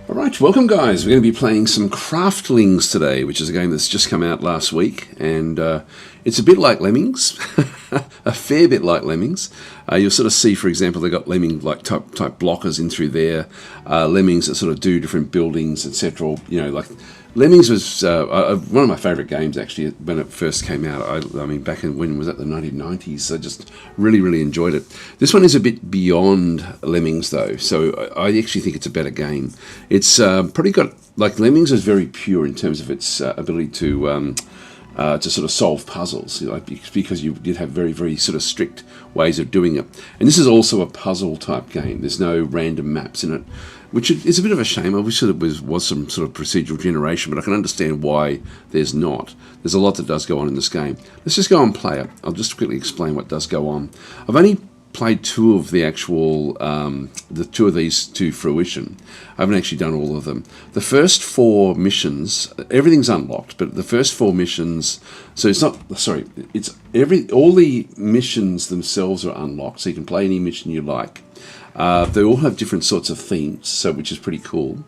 Alright, welcome guys. We're going to be playing some Craftlings today, which is a game that's just come out last week, and it's a bit like Lemmings, a fair bit like Lemmings. You'll sort of see, for example, they've got Lemming like type blockers in through there, Lemmings that sort of do different buildings, etc. You know, like Lemmings was one of my favourite games actually when it first came out. I mean, back in when was that, the 1990s? I just really enjoyed it. This one is a bit beyond Lemmings though, so I actually think it's a better game. It's probably got, like Lemmings is very pure in terms of its ability to sort of solve puzzles, like, because you did have very sort of strict ways of doing it. And this is also a puzzle type game. There's no random maps in it, which is a bit of a shame. I wish that it was some sort of procedural generation, but I can understand why there's not. There's a lot that does go on in this game. Let's just go and play it. I'll just quickly explain what does go on. I've only played two of the actual, two of these to fruition. I haven't actually done all of them. The first four missions, everything's unlocked, but the first four missions, so it's not, sorry, it's all the missions themselves are unlocked, so you can play any mission you like. They all have different sorts of themes, so which is pretty cool.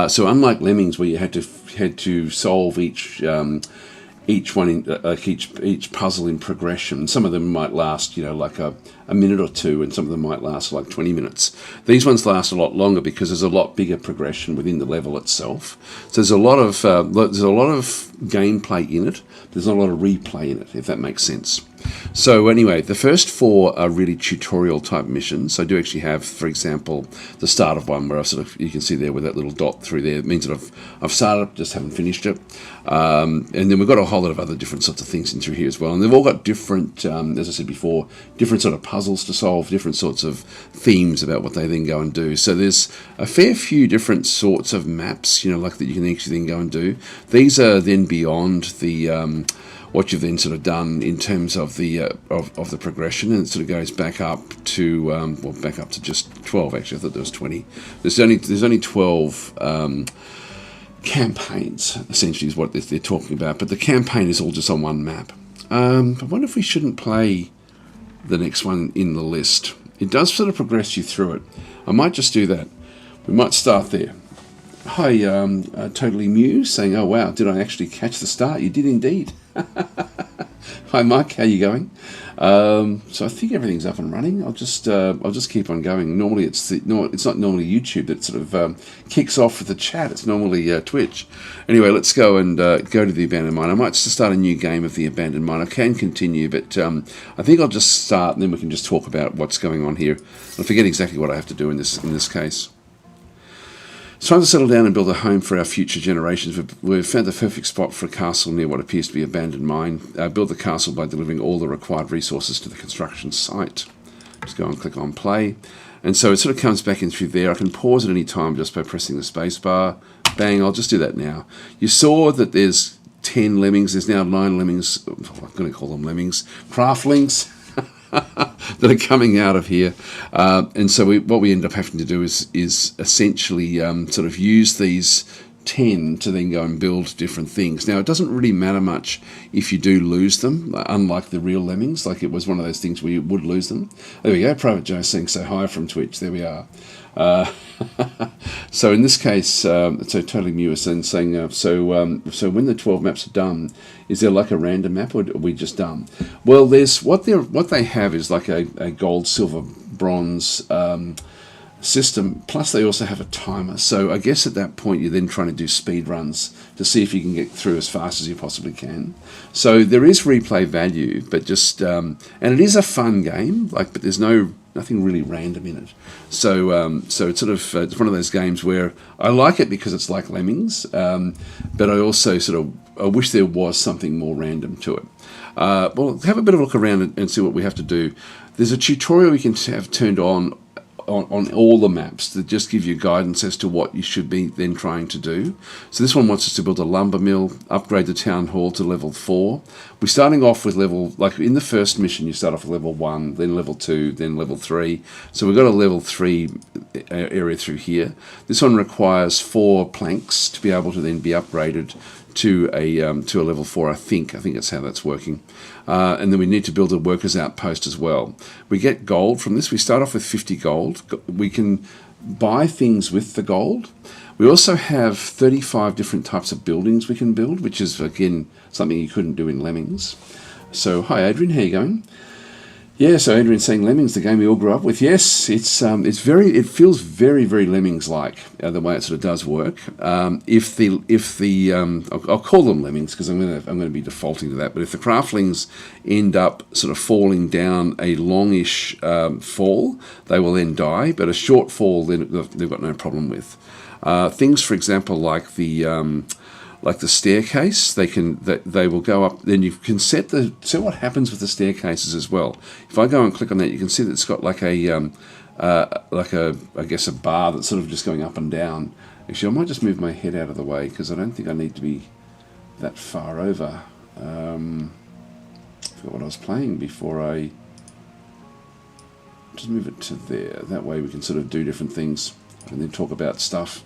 So unlike Lemmings, where you had to solve each one in each puzzle in progression. Some of them might last, like a minute or two, and some of them might last like 20 minutes. These ones last a lot longer because there's a lot bigger progression within the level itself. So there's a lot of gameplay in it. There's not a lot of replay in it, if that makes sense. So anyway, the first four are really tutorial type missions. I do actually have, for example, the start of one where you can see there with that little dot through there. It means that I've started, just haven't finished it. And then we've got a whole lot of other different sorts of things in through here as well. And they've all got different, as I said before, different sort of puzzles to solve, different sorts of themes about what they then go and do. So there's a fair few different sorts of maps, like that you can actually then go and do. These are then beyond the what you've then sort of done in terms of the of the progression, and it sort of goes back up to back up to just 12. Actually, I thought there was 20. There's only 12 campaigns, essentially, is what they're talking about. But the campaign is all just on one map. I wonder if we shouldn't play the next one in the list. It does sort of progress you through it. I might just do that. We might start there. Hi, Totally Muse, saying, "Oh wow, did I actually catch the start?" You did indeed. Hi Mike, how you going? So I think everything's up and running. I'll just keep on going. Normally it's not normally YouTube that sort of kicks off with the chat. It's normally Twitch. Anyway, let's go and go to the abandoned mine. I might just start a new game of the abandoned mine. I can continue, but I think I'll just start and then we can just talk about what's going on here. I forget exactly what I have to do in this case. It's time to settle down and build a home for our future generations. We've found the perfect spot for a castle near what appears to be an abandoned mine. Build the castle by delivering all the required resources to the construction site. Just go and click on play. And so it sort of comes back in through there. I can pause at any time just by pressing the space bar. Bang, I'll just do that now. You saw that there's 10 lemmings. There's now 9 lemmings. I'm going to call them lemmings. Craftlings. that are coming out of here, and so what we end up having to do is essentially sort of use these 10 to then go and build different things. Now, it doesn't really matter much if you do lose them, unlike the real lemmings. Like, it was one of those things where you would lose them. There we go. Private Joe saying "say hi" from Twitch. There we are. So in this case, so Totally New is saying, so when the 12 maps are done, is there like a random map, or are we just done? Well, there's what they have is like a gold, silver, bronze system. Plus, they also have a timer. So I guess at that point, you're then trying to do speed runs to see if you can get through as fast as you possibly can. So there is replay value, but just and it is a fun game. But there's nothing really random in it. So it's sort of it's one of those games where I like it because it's like Lemmings, but I also I wish there was something more random to it. Well, have a bit of a look around and see what we have to do. There's a tutorial you can have turned on all the maps that just give you guidance as to what you should be then trying to do. So this one wants us to build a lumber mill, upgrade the town hall to level 4. We're starting off with like in the first mission, you start off with level 1, then level 2, then level 3. So we've got a level 3 area through here. This one requires 4 planks to be able to then be upgraded to a level 4. I think that's how that's working. And then we need to build a workers outpost as well. We get gold from this. We start off with 50 gold. We can buy things with the gold. We also have 35 different types of buildings we can build, which is, again, something you couldn't do in Lemmings. So, hi Adrian, how you going? Yeah, so Adrian's saying Lemmings, the game we all grew up with. Yes, it feels very, very Lemmings-like, the way it sort of does work. I'll call them Lemmings because I'm going to be defaulting to that. But if the Craftlings end up sort of falling down a longish fall, they will then die. But a short fall, then they've got no problem with. Things, for example, like the staircase, they will go up. Then you can set what happens with the staircases as well. If I go and click on that, you can see that it's got like a I guess a bar that's sort of just going up and down. Actually, I might just move my head out of the way because I don't think I need to be that far over. I forgot what I was playing before I just move it to there. That way we can sort of do different things and then talk about stuff.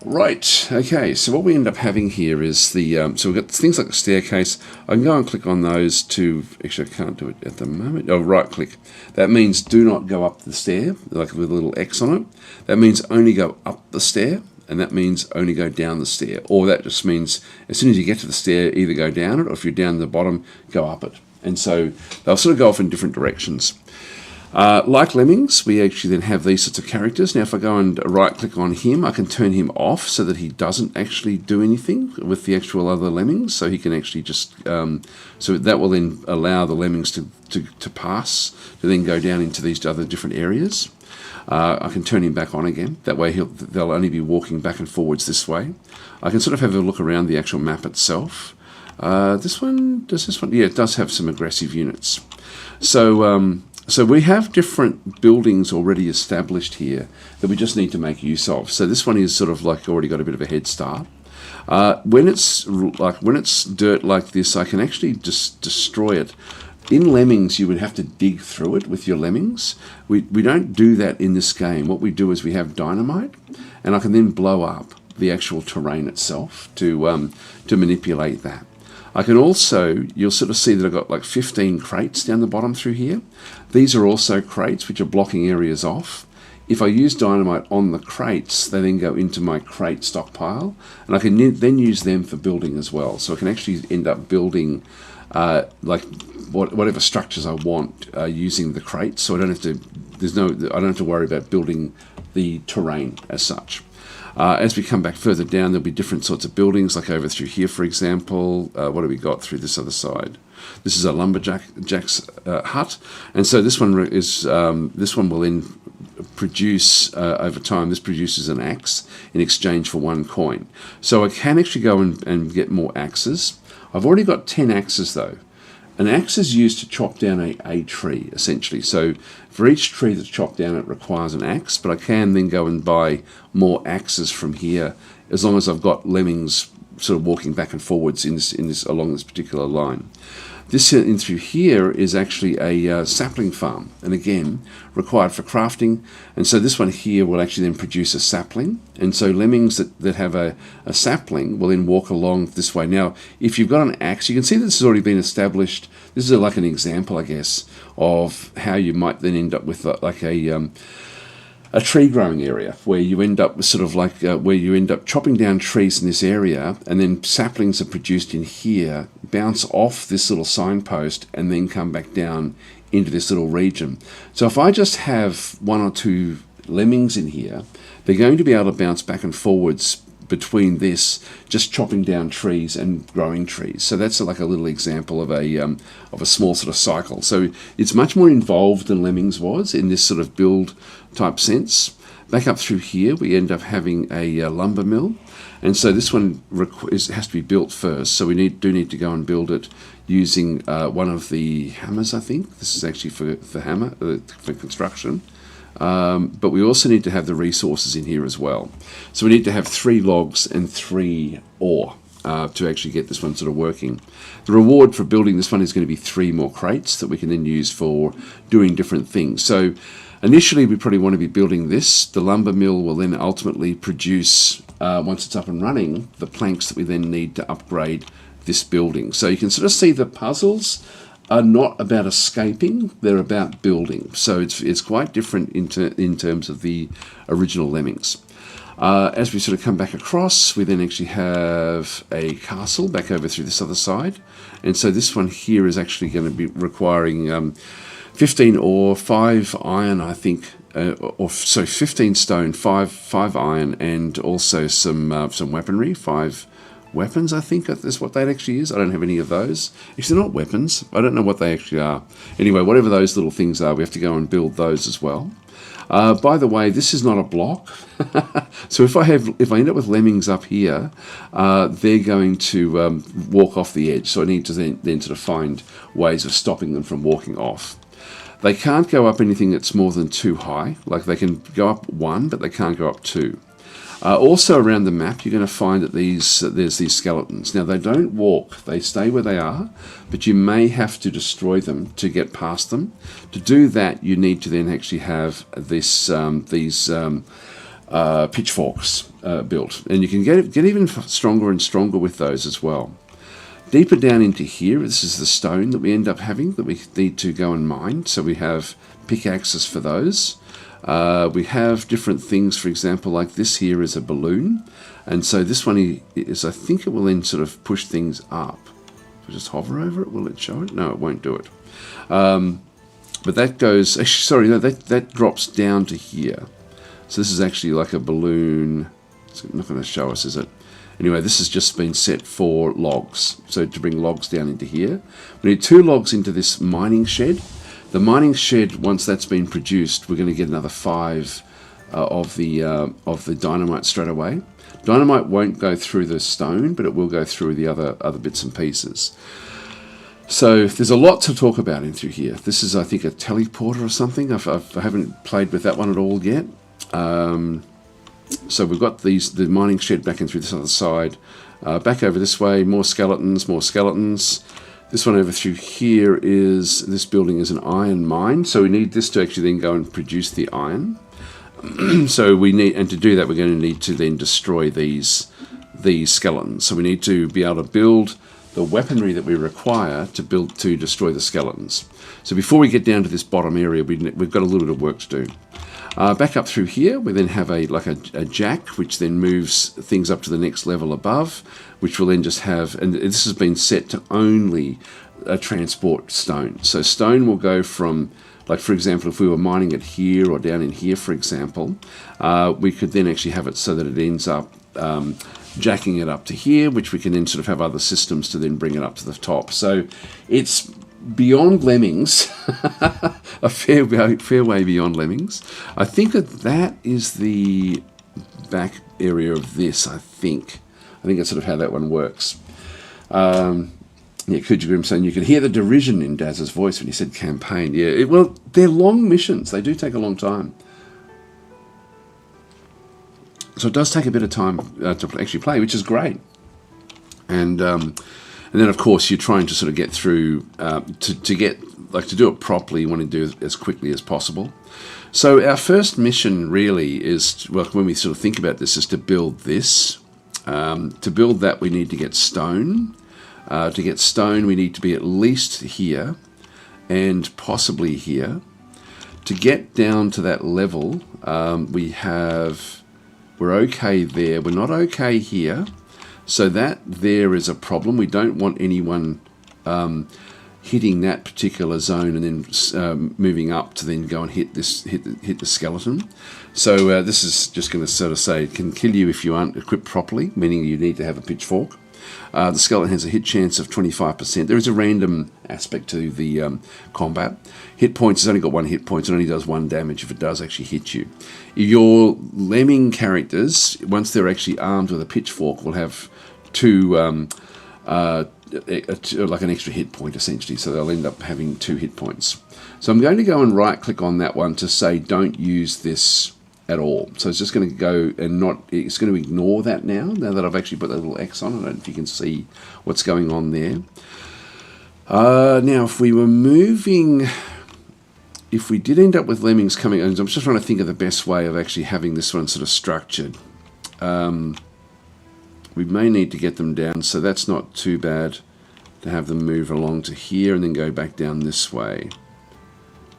Right, okay, so what we end up having here is so we've got things like the staircase. I can go and click on those to, actually I can't do it at the moment. Oh, right click. That means do not go up the stair, like with a little X on it. That means only go up the stair, and that means only go down the stair. Or that just means as soon as you get to the stair, either go down it, or if you're down the bottom, go up it. And so they'll sort of go off in different directions. Like Lemmings, we actually then have these sorts of characters. Now, if I go and right-click on him, I can turn him off so that he doesn't actually do anything with the actual other Lemmings. So he can actually just... so that will then allow the Lemmings to pass, to then go down into these other different areas. I can turn him back on again. That way they'll only be walking back and forwards this way. I can sort of have a look around the actual map itself. Does this one? Yeah, it does have some aggressive units. So we have different buildings already established here that we just need to make use of. So this one is sort of like already got a bit of a head start. When it's dirt like this, I can actually just destroy it. In Lemmings, you would have to dig through it with your Lemmings. We don't do that in this game. What we do is we have dynamite, and I can then blow up the actual terrain itself to manipulate that. I can also, you'll sort of see that I've got like 15 crates down the bottom through here. These are also crates which are blocking areas off. If I use dynamite on the crates, they then go into my crate stockpile, and I can then use them for building as well. So I can actually end up building whatever structures I want using the crates. So I don't have to. I don't have to worry about building the terrain as such. As we come back further down, there'll be different sorts of buildings, like over through here, for example. What do we got through this other side? This is a lumberjack's hut, and so this one will then produce over time. This produces an axe in exchange for 1 coin. So I can actually go and get more axes. I've already got 10 axes though. An axe is used to chop down a tree, essentially. So for each tree that's chopped down, it requires an axe, but I can then go and buy more axes from here, as long as I've got Lemmings sort of walking back and forwards along this particular line. This in through here is actually a sapling farm, and again, required for crafting. And so this one here will actually then produce a sapling. And so Lemmings that have a sapling will then walk along this way. Now, if you've got an axe, you can see this has already been established. This is like an example, I guess, of how you might then end up with a tree growing area where you end up with sort of like where you end up chopping down trees in this area, and then saplings are produced in here, bounce off this little signpost, and then come back down into this little region. So if I just have 1 or 2 Lemmings in here, they're going to be able to bounce back and forwards between this, just chopping down trees and growing trees. So that's like a little example of a small sort of cycle. So it's much more involved than Lemmings was in this sort of build type sense. Back up through here, we end up having a lumber mill, and so this one has to be built first. So we do need to go and build it using one of the hammers. I think this is actually for hammer for construction. But we also need to have the resources in here as well. So we need to have 3 logs and 3 ore to actually get this one sort of working. The reward for building this one is going to be 3 more crates that we can then use for doing different things. So initially we probably want to be building this. The lumber mill will then ultimately produce, once it's up and running, the planks that we then need to upgrade this building. So you can sort of see the puzzles are not about escaping, they're about building. So it's quite different in terms of the original Lemmings. As we sort of come back across, we then actually have a castle back over through this other side. And so this one here is actually going to be requiring 15 ore, 5 iron, I think, 15 stone, 5 iron, and also some weaponry, 5 weapons, I think is what that actually is. I don't have any of those. If they're not weapons, I don't know what they actually are. Anyway, whatever those little things are, we have to go and build those as well. By the way, this is not a block. So if I end up with lemmings up here, they're going to walk off the edge. So I need to then sort of find ways of stopping them from walking off. They can't go up anything that's more than 2 high. Like they can go up 1, but they can't go up 2. Also around the map, you're going to find that there's these skeletons. Now, they don't walk. They stay where they are, but you may have to destroy them to get past them. To do that, you need to then actually have these pitchforks built. And you can get even stronger and stronger with those as well. Deeper down into here, this is the stone that we end up having that we need to go and mine. So we have pickaxes for those. We have different things, for example, like this here is a balloon. And so this one is, I think it will then sort of push things up. If I just hover over it, will it show it? No, it won't do it. But that goes, actually, sorry, no, that drops down to here. So this is actually like a balloon. It's not going to show us, is it? Anyway, this has just been set for logs. So to bring logs down into here. We need 2 logs into this mining shed. The mining shed, once that's been produced, we're going to get another 5 of the dynamite straight away. Dynamite won't go through the stone, but it will go through the other bits and pieces. So there's a lot to talk about in through here. This is, I think, a teleporter or something. I haven't played with that one at all yet. So we've got the mining shed back in through this other side. Back over this way, more skeletons, more skeletons. This one over through here is, this building is an iron mine. So we need this to actually then go and produce the iron. So we need, and to do that, we're going to need to then destroy these skeletons. So we need to be able to build the weaponry that we require to destroy the skeletons. So before we get down to this bottom area, we've got a little bit of work to do. Back up through here, we then have a jack, which then moves things up to the next level above, which will then just have, and this has been set to only transport stone. So stone will go from, like for example, if we were mining it here or down in here, for example, we could then actually have it so that it ends up jacking it up to here, which we can then sort of have other systems to then bring it up to the top. So it's beyond Lemmings, a fair way beyond Lemmings. I think that is the back area of this, I think that's sort of how that one works. Yeah, Kuja Grim saying you could hear the derision in Daz's voice when he said campaign. Yeah, well, they're long missions. They do take a long time. So it does take a bit of time to actually play, which is great. And then, of course, you're trying to sort of get through, to do it properly, you want to do it as quickly as possible. So our first mission really is, well, when we sort of think about this, is to build this. To build that, we need to get stone. To get stone, we need to be at least here and possibly here. To get down to that level, we're okay there. We're not okay here. So that there is a problem. We don't want anyone hitting that particular zone and then moving up to then go and hit the skeleton. So this is just going to sort of say it can kill you if you aren't equipped properly, meaning you need to have a pitchfork. The skeleton has a hit chance of 25%. There is a random aspect to the combat. Hit points, it's only got 1 hit point. It only does 1 damage if it does actually hit you. Your lemming characters, once they're actually armed with a pitchfork, will have 2, like an extra hit point essentially. So they'll end up having 2 hit points. So I'm going to go and right click on that one to say don't use this at all. So it's just going to go and it's going to ignore that now that I've actually put that little X on. I don't know if you can see what's going on there. Now, if we did end up with lemmings coming, and I'm just trying to think of the best way of actually having this one sort of structured. We may need to get them down, so that's not too bad to have them move along to here and then go back down this way,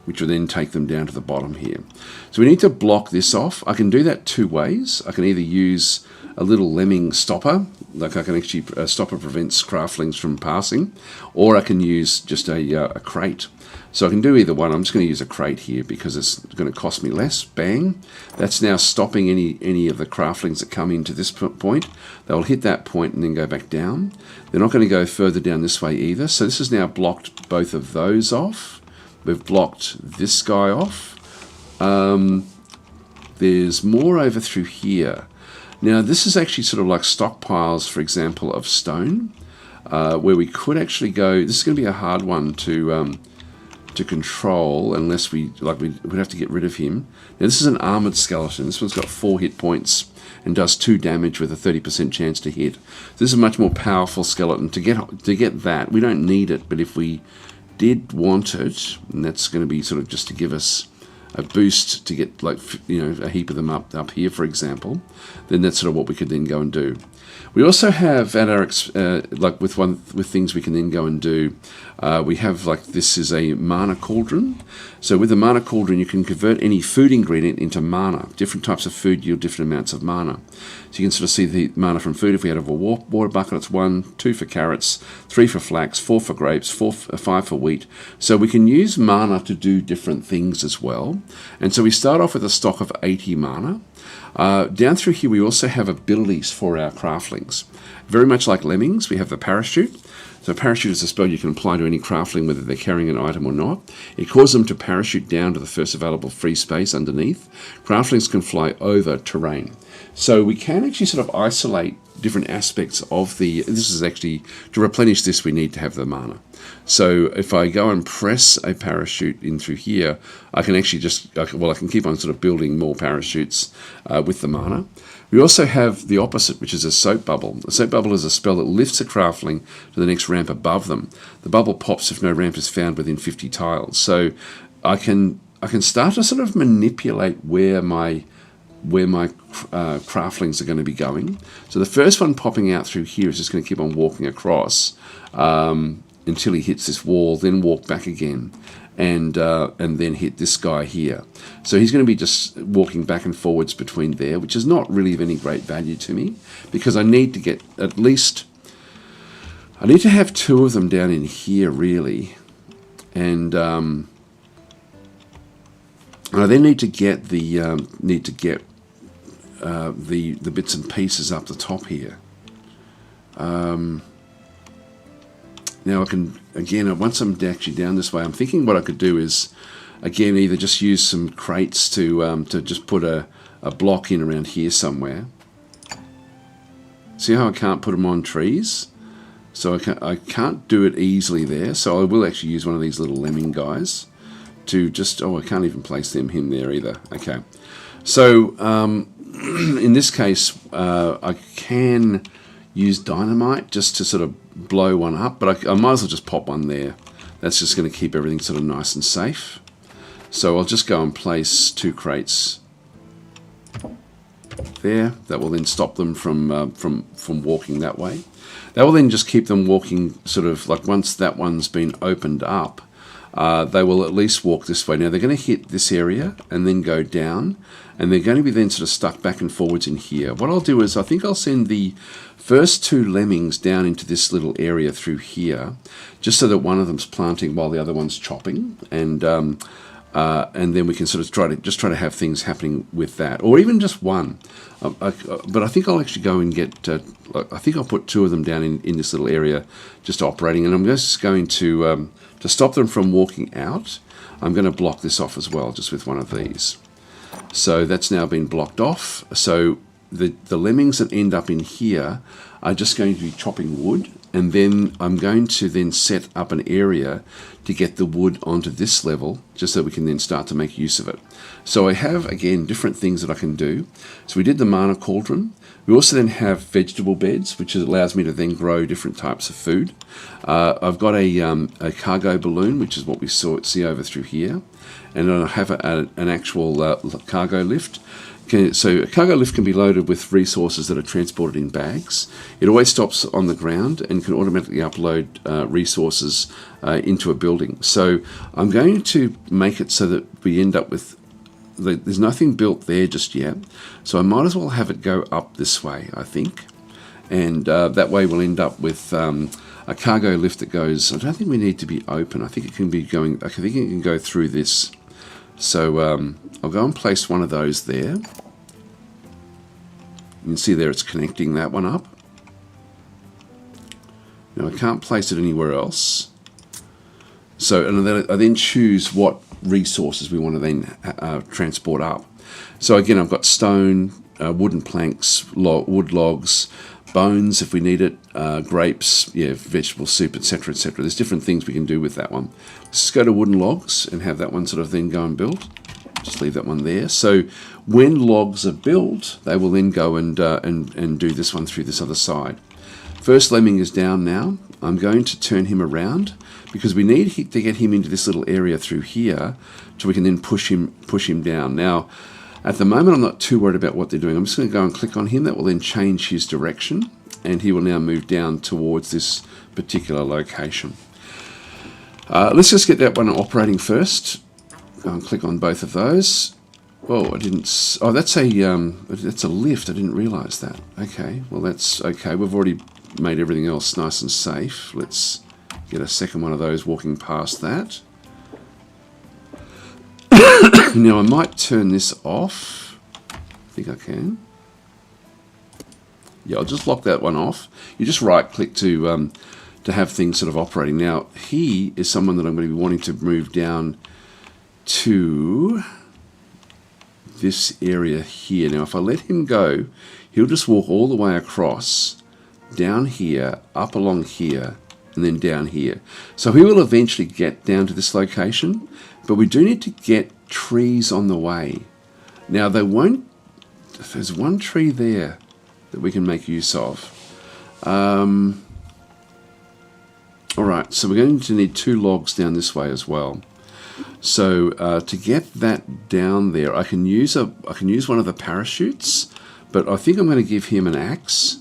which will then take them down to the bottom here. So we need to block this off. I can do that two ways. I can either use a little lemming stopper, like I can actually, a stopper prevents craftlings from passing, or I can use just a crate. So I can do either one. I'm just going to use a crate here because it's going to cost me less. Bang. That's now stopping any of the craftlings that come into this point. They'll hit that point and then go back down. They're not going to go further down this way either. So this has now blocked both of those off. We've blocked this guy off. There's more over through here. Now this is actually sort of like stockpiles, for example, of stone, where we could actually go. This is going to be a hard one to control unless we'd have to get rid of him. Now this is an armored skeleton. This one's got 4 hit points and does 2 damage with a 30% chance to hit. This is a much more powerful skeleton. To get that, we don't need it, but if we did want it, and that's going to be sort of just to give us a boost to get, like, you know, a heap of them up here, for example, then that's sort of what we could then go and do. We also have at our like with things we can then go and do. We have, like, this is a mana cauldron. So with the mana cauldron, you can convert any food ingredient into mana. Different types of food yield different amounts of mana. So you can sort of see the mana from food. If we had a water bucket, it's 1, 2 for carrots, 3 for flax, 4 for grapes, 5 for wheat. So we can use mana to do different things as well. And so we start off with a stock of 80 mana. Down through here we also have abilities for our craftlings. Very much like Lemmings, we have the parachute. So parachute is a spell you can apply to any craftling whether they're carrying an item or not. It causes them to parachute down to the first available free space underneath. Craftlings can fly over terrain. So we can actually sort of isolate different aspects of the... This is actually... To replenish this we need to have the mana. So if I go and press a parachute in through here, I can actually just... I can keep on sort of building more parachutes with the mana. We also have the opposite, which is a soap bubble. A soap bubble is a spell that lifts a craftling to the next ramp above them. The bubble pops if no ramp is found within 50 tiles. So I can start to sort of manipulate where my craftlings are going to be going. So the first one popping out through here is just going to keep on walking across until he hits this wall, then walk back again, and then hit this guy here. So he's going to be just walking back and forwards between there, which is not really of any great value to me, because I need to get at least... I need to have 2 of them down in here, really. And I then need to get the the bits and pieces up the top here. Now I can, again, once I'm actually down this way, I'm thinking what I could do is, again, either just use some crates to just put a block in around here somewhere. See how I can't put them on trees? So I can't do it easily there, so I will actually use one of these little lemming guys to just... Oh, I can't even place him there either. Okay. So in this case, I can use dynamite just to sort of blow one up, but I might as well just pop one there. That's just going to keep everything sort of nice and safe. So I'll just go and place 2 crates there. That will then stop them from walking that way. That will then just keep them walking sort of like, once that one's been opened up, they will at least walk this way. Now they're going to hit this area and then go down, and they're going to be then sort of stuck back and forwards in here. What I'll do is I think I'll send the first 2 lemmings down into this little area through here, just so that one of them's planting while the other one's chopping, and then we can sort of try to have things happening with that, or even just one. But I think I'll actually go and get... I think I'll put 2 of them down in this little area, just operating, and I'm just going to stop them from walking out. I'm going to block this off as well, just with one of these. So that's now been blocked off. So the lemmings that end up in here are just going to be chopping wood, and then I'm going to then set up an area to get the wood onto this level, just so we can then start to make use of it. So I have, again, different things that I can do. So we did the mana cauldron. We also then have vegetable beds, which allows me to then grow different types of food. I've got a cargo balloon, which is what we see over through here. And I have an actual cargo lift. So a cargo lift can be loaded with resources that are transported in bags. It always stops on the ground and can automatically upload resources into a building. So I'm going to make it so that we end up with, there's nothing built there just yet. So I might as well have it go up this way, I think. And that way we'll end up with a cargo lift that goes, I don't think we need to be open. I think it can be going, I think it can go through this. So I'll go and place one of those there. You can see there it's connecting that one up. Now I can't place it anywhere else. So and then I then choose what resources we want to then transport up. So again, I've got stone, wooden planks, wood logs, bones if we need it, grapes, yeah, vegetable soup, etc., etc. There's different things we can do with that one. Let's just go to wooden logs and have that one sort of then go and build. Just leave that one there. So when logs are built, they will then go and do this one through this other side. First lemming is down now. I'm going to turn him around because we need to get him into this little area through here so we can then push him down. Now, at the moment, I'm not too worried about what they're doing. I'm just going to go and click on him. That will then change his direction, and he will now move down towards this particular location. Let's just get that one operating first. Go and click on both of those. Oh, I didn't. Oh, that's a lift. I didn't realise that. Okay, well that's okay. We've already made everything else nice and safe. Let's get a second one of those walking past that. Now I might turn this off. I think I can. Yeah, I'll just lock that one off. You just right click to have things sort of operating. Now he is someone that I'm going to be wanting to move down to this area here. Now if I let him go, he'll just walk all the way across, down here, up along here, and then down here. So he will eventually get down to this location, but we do need to get trees on the way. Now they won't, there's one tree there that we can make use of. Alright, so we're going to need 2 logs down this way as well. So to get that down there, I can use one of the parachutes, but I think I'm going to give him an axe,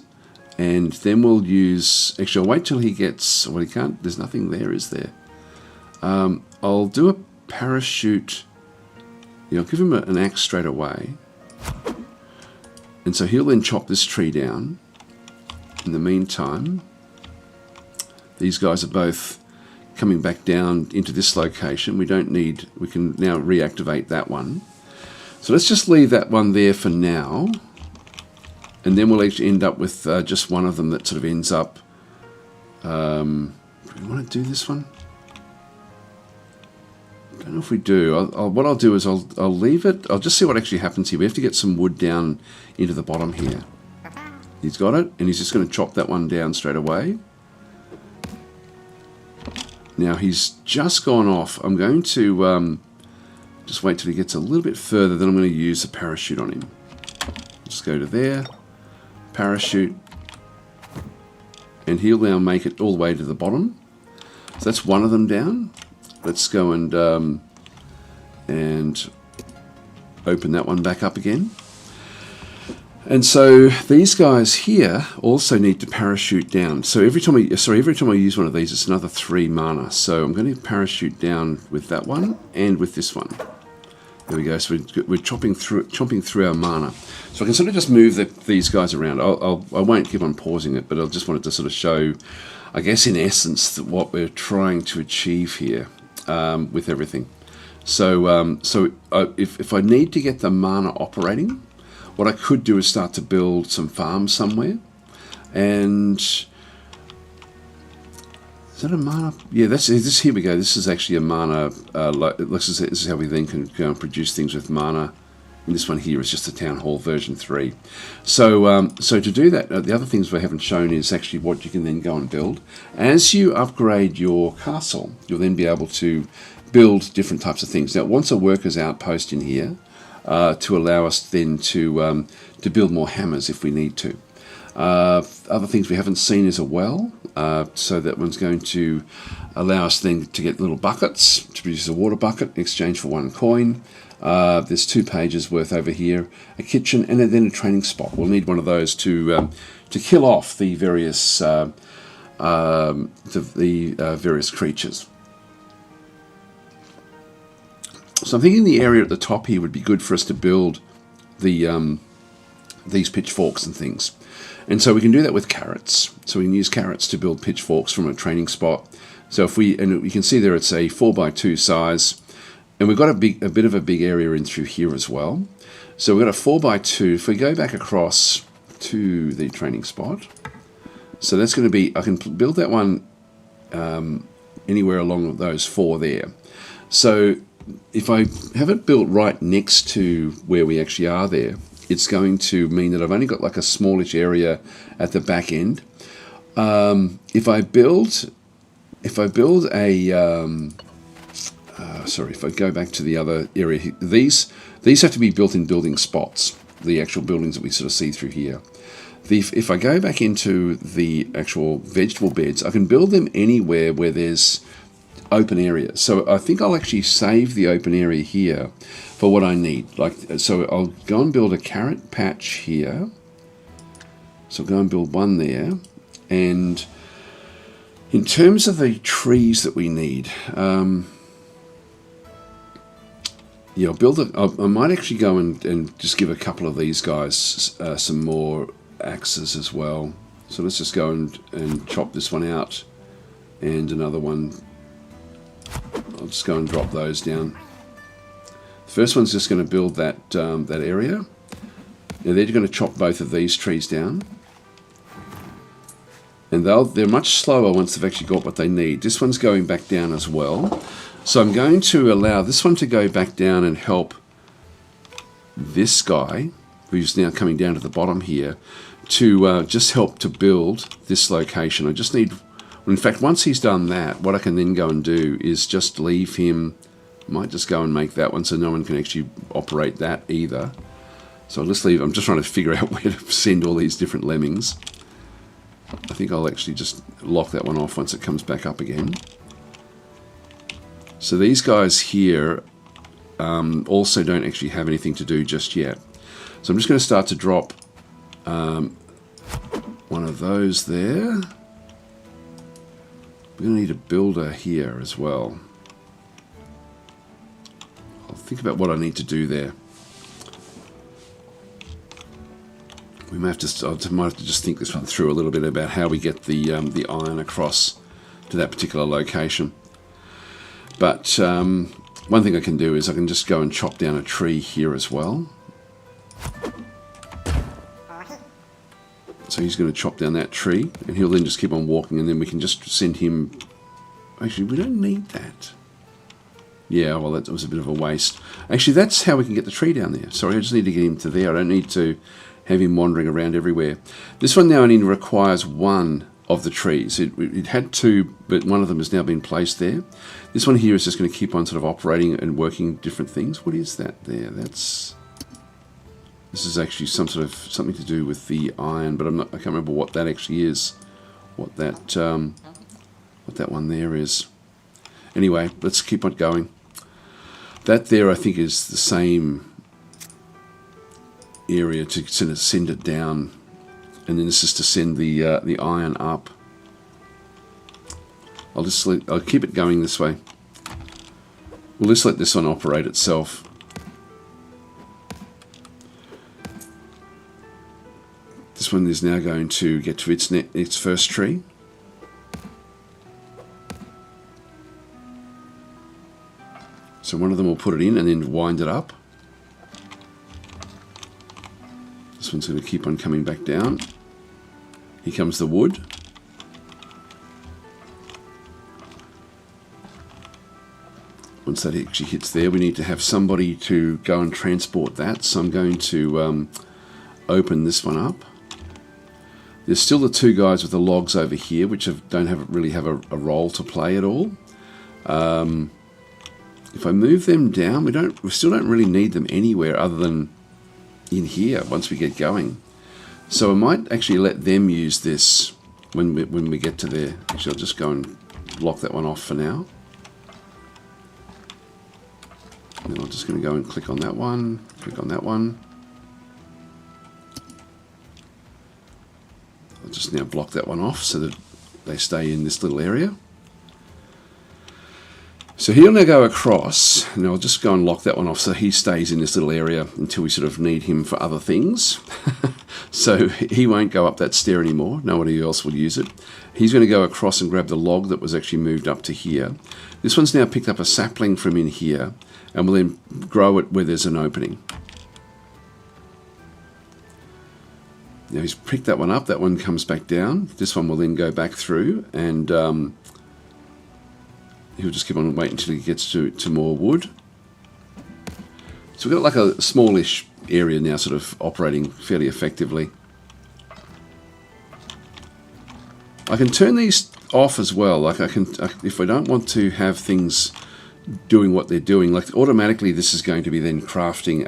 and then we'll use. Actually, I'll wait till he gets. Well, he can't. There's nothing there, is there? I'll do a parachute. Yeah, I'll give him an axe straight away, and so he'll then chop this tree down. In the meantime, these guys are both coming back down into this location. We can now reactivate that one. So let's just leave that one there for now. And then we'll actually end up with just one of them that sort of ends up. Do we want to do this one? I don't know if we do. What I'll do is I'll leave it. I'll just see what actually happens here. We have to get some wood down into the bottom here. He's got it, and he's just going to chop that one down straight away. Now he's just gone off. I'm going to just wait till he gets a little bit further, then I'm going to use a parachute on him. Just go to there, parachute, and he'll now make it all the way to the bottom. So that's one of them down. Let's go and open that one back up again. And so these guys here also need to parachute down. So every time I use one of these, it's another 3 mana. So I'm going to parachute down with that one and with this one. There we go. So we're chopping through our mana. So I can sort of just move these guys around. I won't keep on pausing it, but I just wanted to sort of show, I guess in essence, what we're trying to achieve here with everything. So if I need to get the mana operating, what I could do is start to build some farms somewhere. And is that a mana? Yeah, this. Here we go. This is actually a mana. This is how we then can go and produce things with mana. And this one here is just the Town Hall version 3. So to do that, the other things we haven't shown is actually what you can then go and build. As you upgrade your castle, you'll then be able to build different types of things. Now, once a worker's outpost in here, to allow us then to build more hammers if we need to. Other things we haven't seen is a well, so that one's going to allow us then to get little buckets to produce a water bucket in exchange for 1 coin. There's 2 pages worth over here, a kitchen, and then a training spot. We'll need one of those to kill off the various various creatures. So I'm thinking the area at the top here would be good for us to build the these pitchforks and things. And so we can do that with carrots. So we can use carrots to build pitchforks from a training spot. So if you can see there it's a 4x2 size, and we've got a bit of a big area in through here as well. So we've got a 4x2. If we go back across to the training spot, so that's going to be, I can build that one anywhere along those 4 there. So if I have it built right next to where we actually are there, it's going to mean that I've only got like a smallish area at the back end. If I go back to the other area, these have to be built in building spots, the actual buildings that we sort of see through here. If I go back into the actual vegetable beds, I can build them anywhere where there's open area. So I think I'll actually save the open area here for what I need. So I'll go and build a carrot patch here. So I'll go and build one there. And in terms of the trees that we need, yeah, I might actually go and just give a couple of these guys some more axes as well. So let's just go and chop this one out, and another one. I'll just go and drop those down. The first one's just going to build that that area. Now they're going to chop both of these trees down, and they're much slower once they've actually got what they need. This one's going back down as well. So I'm going to allow this one to go back down and help this guy, who's now coming down to the bottom here, to just help to build this location. I just need, in fact, once he's done that, what I can then go and do is just leave him, might just go and make that one so no one can actually operate that either. So I'll just leave, I'm just trying to figure out where to send all these different lemmings. I think I'll actually just lock that one off once it comes back up again. So these guys here also don't actually have anything to do just yet. So I'm just going to start to drop one of those there. We're going to need a builder here as well. I'll think about what I need to do there. We might have to just think this one through a little bit about how we get the iron across to that particular location. But one thing I can do is I can just go and chop down a tree here as well. So he's going to chop down that tree, and he'll then just keep on walking, and then we can just send him... Actually, we don't need that. Yeah, well, that was a bit of a waste. Actually, that's how we can get the tree down there. Sorry, I just need to get him to there. I don't need to have him wandering around everywhere. This one now only requires one of the trees. It had 2, but one of them has now been placed there. This one here is just going to keep on sort of operating and working different things. What is that there? This is actually something to do with the iron, but I can't remember what that actually is. What that one there is. Anyway, let's keep on going. That there, I think, is the same area to send it down. And then this is to send the iron up. I'll keep it going this way. We'll just let this one operate itself. This one is now going to get to its first tree. So one of them will put it in and then wind it up. This one's going to keep on coming back down. Here comes the wood. Once that actually hits there, we need to have somebody to go and transport that. So I'm going to open this one up. There's still the 2 guys with the logs over here, which don't really have a role to play at all. If I move them down, we still don't really need them anywhere other than in here once we get going. So I might actually let them use this when we get to there. Actually, I'll just go and lock that one off for now. And then I'll just going to go and click on that one, click on that one. I'll just now block that one off so that they stay in this little area. So he'll now go across, and I'll just go and lock that one off so he stays in this little area until we sort of need him for other things. So he won't go up that stair anymore. Nobody else will use it. He's going to go across and grab the log that was actually moved up to here. This one's now picked up a sapling from in here, and will then grow it where there's an opening. Now he's picked that one up. That one comes back down. This one will then go back through, and he'll just keep on waiting until he gets to more wood. So we've got like a smallish area now sort of operating fairly effectively. I can turn these off as well. Like if I don't want to have things doing what they're doing, like automatically this is going to be then crafting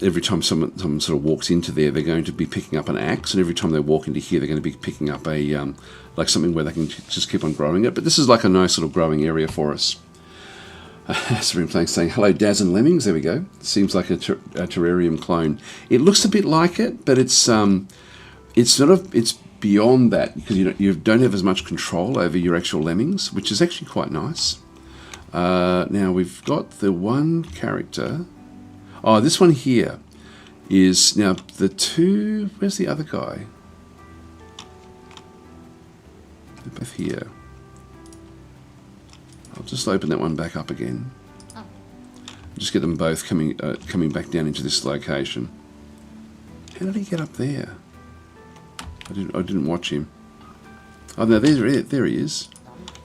every time someone sort of walks into there, they're going to be picking up an axe, and every time they walk into here, they're going to be picking up a like something where they can just keep on growing it. But this is like a nice little growing area for us. Serene Plank saying, hello Daz and Lemmings, there we go. Seems like a terrarium clone. It looks a bit like it, but it's beyond that, because you don't have as much control over your actual lemmings, which is actually quite nice. Now we've got the one character. Oh, this one here is now the two. Where's the other guy? They're both here. I'll just open that one back up again. Just get them both coming back down into this location. How did he get up there? I didn't watch him. Oh no, there he is.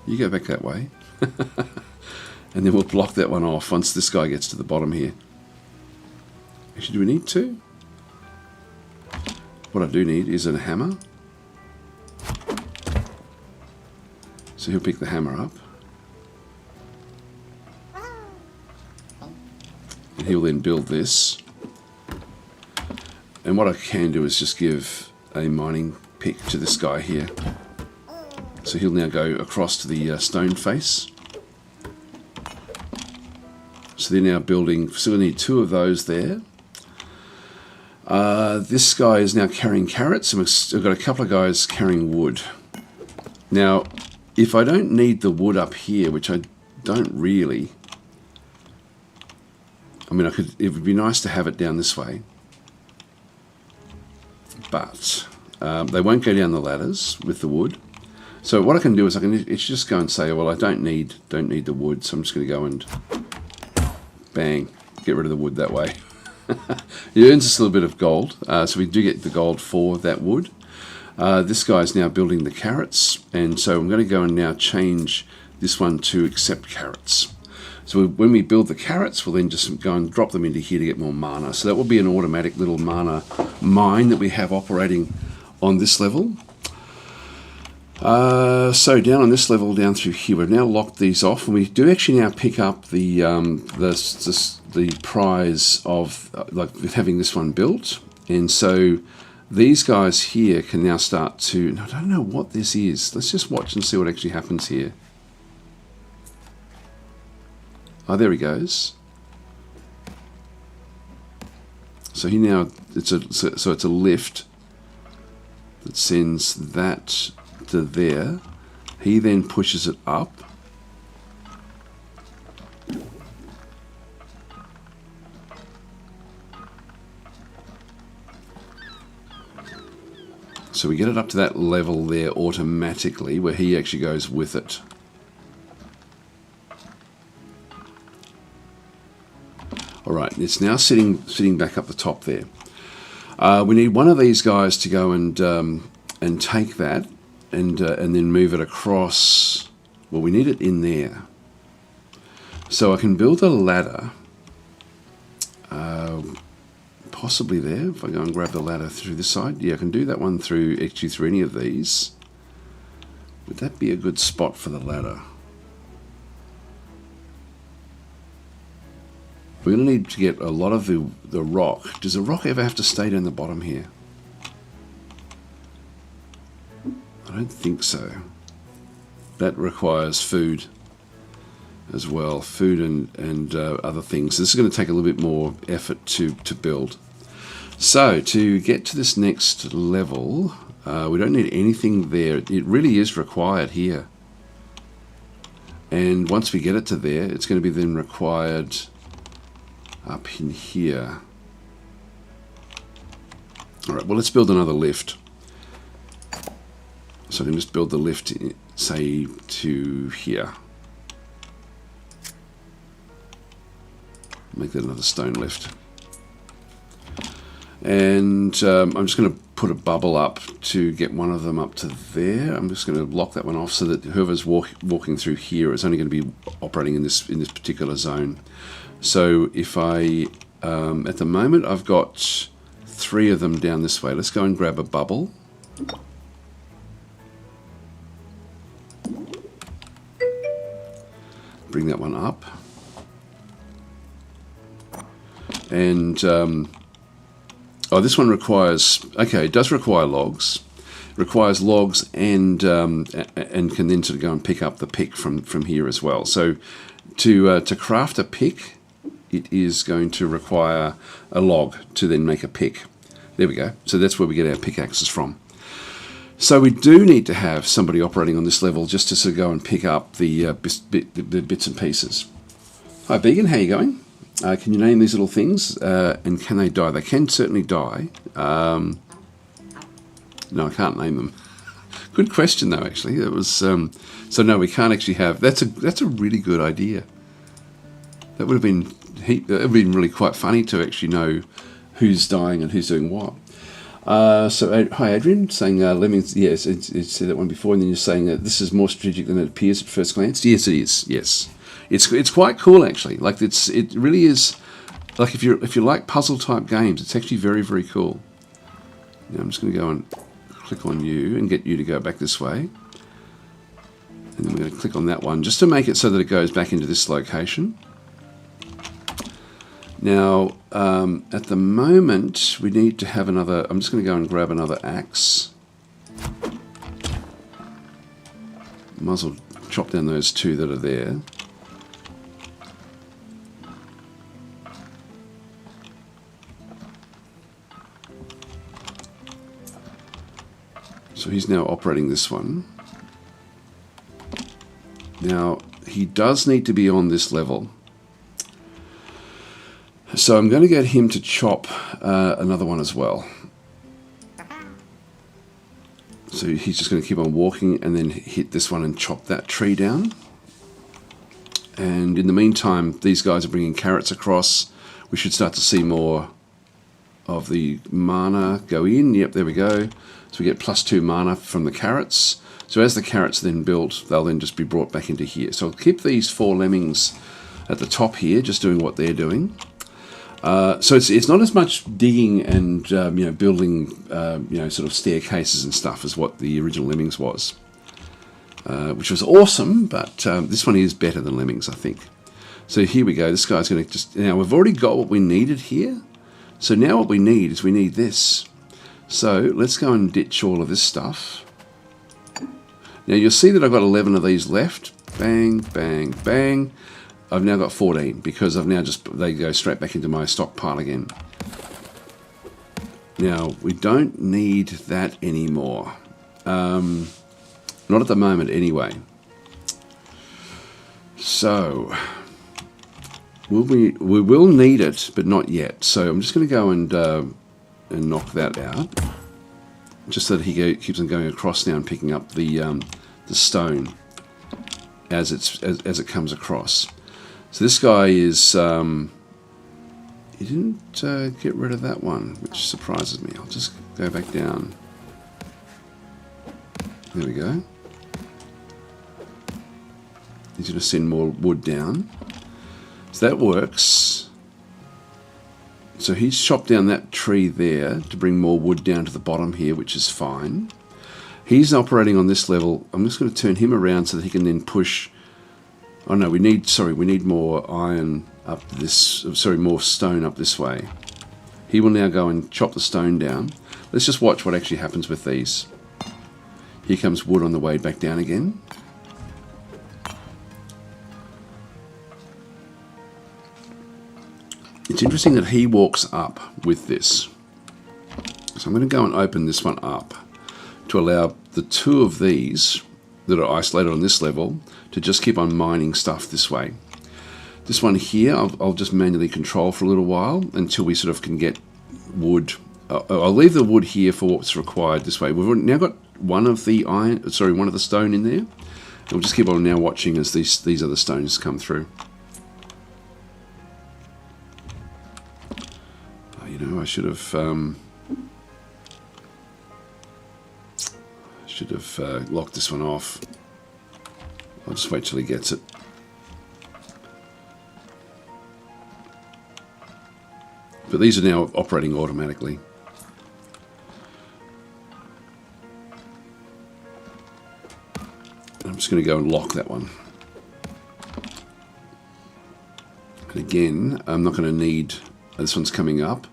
You go back that way, and then we'll block that one off once this guy gets to the bottom here. Actually, do we need to? What I do need is a hammer. So he'll pick the hammer up. And he'll then build this. And what I can do is just give a mining pick to this guy here. So he'll now go across to the stone face. So they're now building, so we need two of those there. This guy is now carrying carrots, and we've got a couple of guys carrying wood. Now, if I don't need the wood up here, which I don't really, I mean, it would be nice to have it down this way, but they won't go down the ladders with the wood. So what I can do is it's just go and say, well, I don't need the wood, so I'm just going to go and bang, get rid of the wood that way. It earns us a little bit of gold, so we do get the gold for that wood. This guy's now building the carrots, and so I'm going to go and now change this one to accept carrots. So when we build the carrots, we'll then just go and drop them into here to get more mana. So that will be an automatic little mana mine that we have operating on this level. So down on this level, down through here, we've now locked these off, and we do actually now pick up the prize of like having this one built. And so these guys here can now start to. I don't know what this is. Let's just watch and see what actually happens here. Oh, there he goes. So he now it's a lift that sends that to there. He then pushes it up. So we get it up to that level there automatically, where he actually goes with it. All right, it's now sitting back up the top there. We need one of these guys to go and take that and then move it across. Well, we need it in there. So I can build a ladder, possibly there. If I go and grab the ladder through this side, yeah, I can do that one through any of these. Would that be a good spot for the ladder? We're going to need to get a lot of the rock. Does the rock ever have to stay down the bottom here? I don't think so. That requires food. as well, food and other things. This is going to take a little bit more effort to build. So to get to this next level, we don't need anything there. It really is required here. And once we get it to there, it's going to be then required up in here. All right, well, let's build another lift. So I can just build the lift, say, to here. Make that another stone lift. And I'm just going to put a bubble up to get one of them up to there. I'm just going to lock that one off so that whoever's walking through here is only going to be operating in this particular zone. So if I, at the moment, I've got 3 of them down this way. Let's go and grab a bubble. Bring that one up. And this one requires, okay, it does require logs. It requires logs and can then sort of go and pick up the pick from here as well. So to craft a pick, it is going to require a log to then make a pick. There we go. So that's where we get our pickaxes from. So we do need to have somebody operating on this level just to sort of go and pick up the bits and pieces. Hi, Vegan, how you going? Can you name these little things? And can they die? They can certainly die. No, I can't name them. Good question, though. Actually, it was. So no, we can't actually have. That's a really good idea. That would have been. That would have been really quite funny to actually know who's dying and who's doing what. So hi, Adrian, saying Lemmings. Yes, it's said that one before, and then you're saying that this is more strategic than it appears at first glance. Yes, it is. Yes. It's quite cool actually. Like it really is. Like if you like puzzle type games, it's actually very, very cool. Now I'm just going to go and click on you and get you to go back this way, and then we're going to click on that one just to make it so that it goes back into this location. Now at the moment we need to have another. I'm just going to go and grab another axe. Might as well chop down those 2 that are there. So he's now operating this one. Now, he does need to be on this level. So I'm going to get him to chop another one as well. So he's just going to keep on walking and then hit this one and chop that tree down. And in the meantime, these guys are bringing carrots across. We should start to see more of the mana go in. Yep, there we go. So we get +2 mana from the carrots. So as the carrots then build, they'll then just be brought back into here. So I'll keep these 4 lemmings at the top here, just doing what they're doing. So it's not as much digging and building sort of staircases and stuff as what the original Lemmings was, which was awesome. But this one is better than Lemmings, I think. So here we go. This guy's going to just now we've already got what we needed here. So now what we need is this. So let's go and ditch all of this stuff. Now you'll see that I've got 11 of these left. Bang, bang, bang. I've now got 14 because I've now they go straight back into my stockpile again. Now we don't need that anymore. Not at the moment anyway. So we will need it, but not yet. So I'm just going to go and knock that out, just so that he keeps on going across now and picking up the stone as it comes across. So this guy is he didn't get rid of that one, which surprises me. I'll just go back down. There we go. He's going to send more wood down. So that works. So he's chopped down that tree there to bring more wood down to the bottom here, which is fine. He's operating on this level. I'm just going to turn him around so that he can then push. Oh no, we need more iron up this. Sorry, more stone up this way. He will now go and chop the stone down. Let's just watch what actually happens with these. Here comes wood on the way back down again. it's interesting that he walks up with this. So I'm going to go and open this one up to allow the two of these that are isolated on this level to just keep on mining stuff this way. This one here, I'll just manually control for a little while until we sort of can get wood. I'll leave the wood here for what's required this way. We've now got one of the one of the stone in there. And we'll just keep on now watching as these other stones come through. You know, I should have locked this one off. I'll just wait till he gets it. But these are now operating automatically. I'm just going to go and lock that one. And again, I'm not going to need, this one's coming up.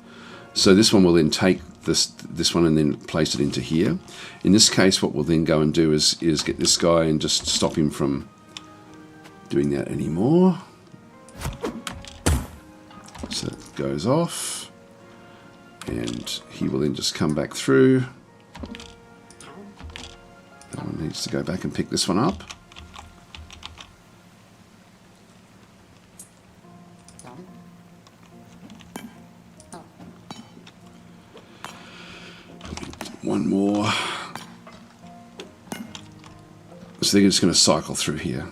So this one will then take this one and then place it into here. In this case, what we'll then go and do is get this guy and just stop him from doing that anymore. So it goes off, and he will then just come back through. That one needs to go back and pick this one up. One more. So they're just going to cycle through here,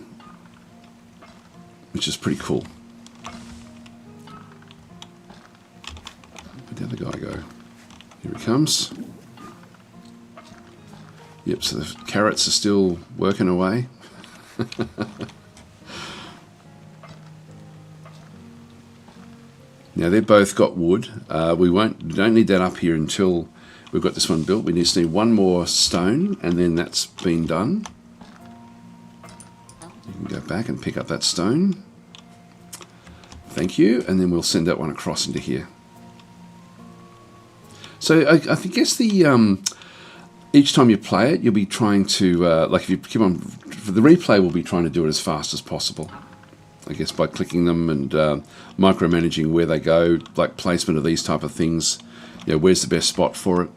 which is pretty cool. Where'd the other guy go? Here he comes. Yep, so the carrots are still working away. Now they've both got wood. We don't need that up here until we've got this one built. We just need one more stone, and then that's been done. You can go back and pick up that stone. Thank you, and then we'll send that one across into here. So I guess the each time you play it, you'll be trying to like if you keep on for the replay, we'll be trying to do it as fast as possible. I guess by clicking them and micromanaging where they go, like placement of these type of things. You know, where's the best spot for it?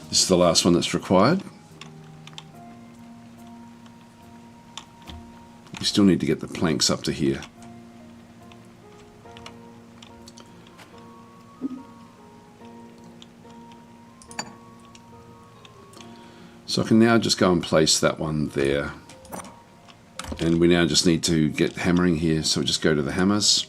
This is the last one that's required. We still need to get the planks up to here. So I can now just go and place that one there. And we now just need to get hammering here. So we just go to the hammers.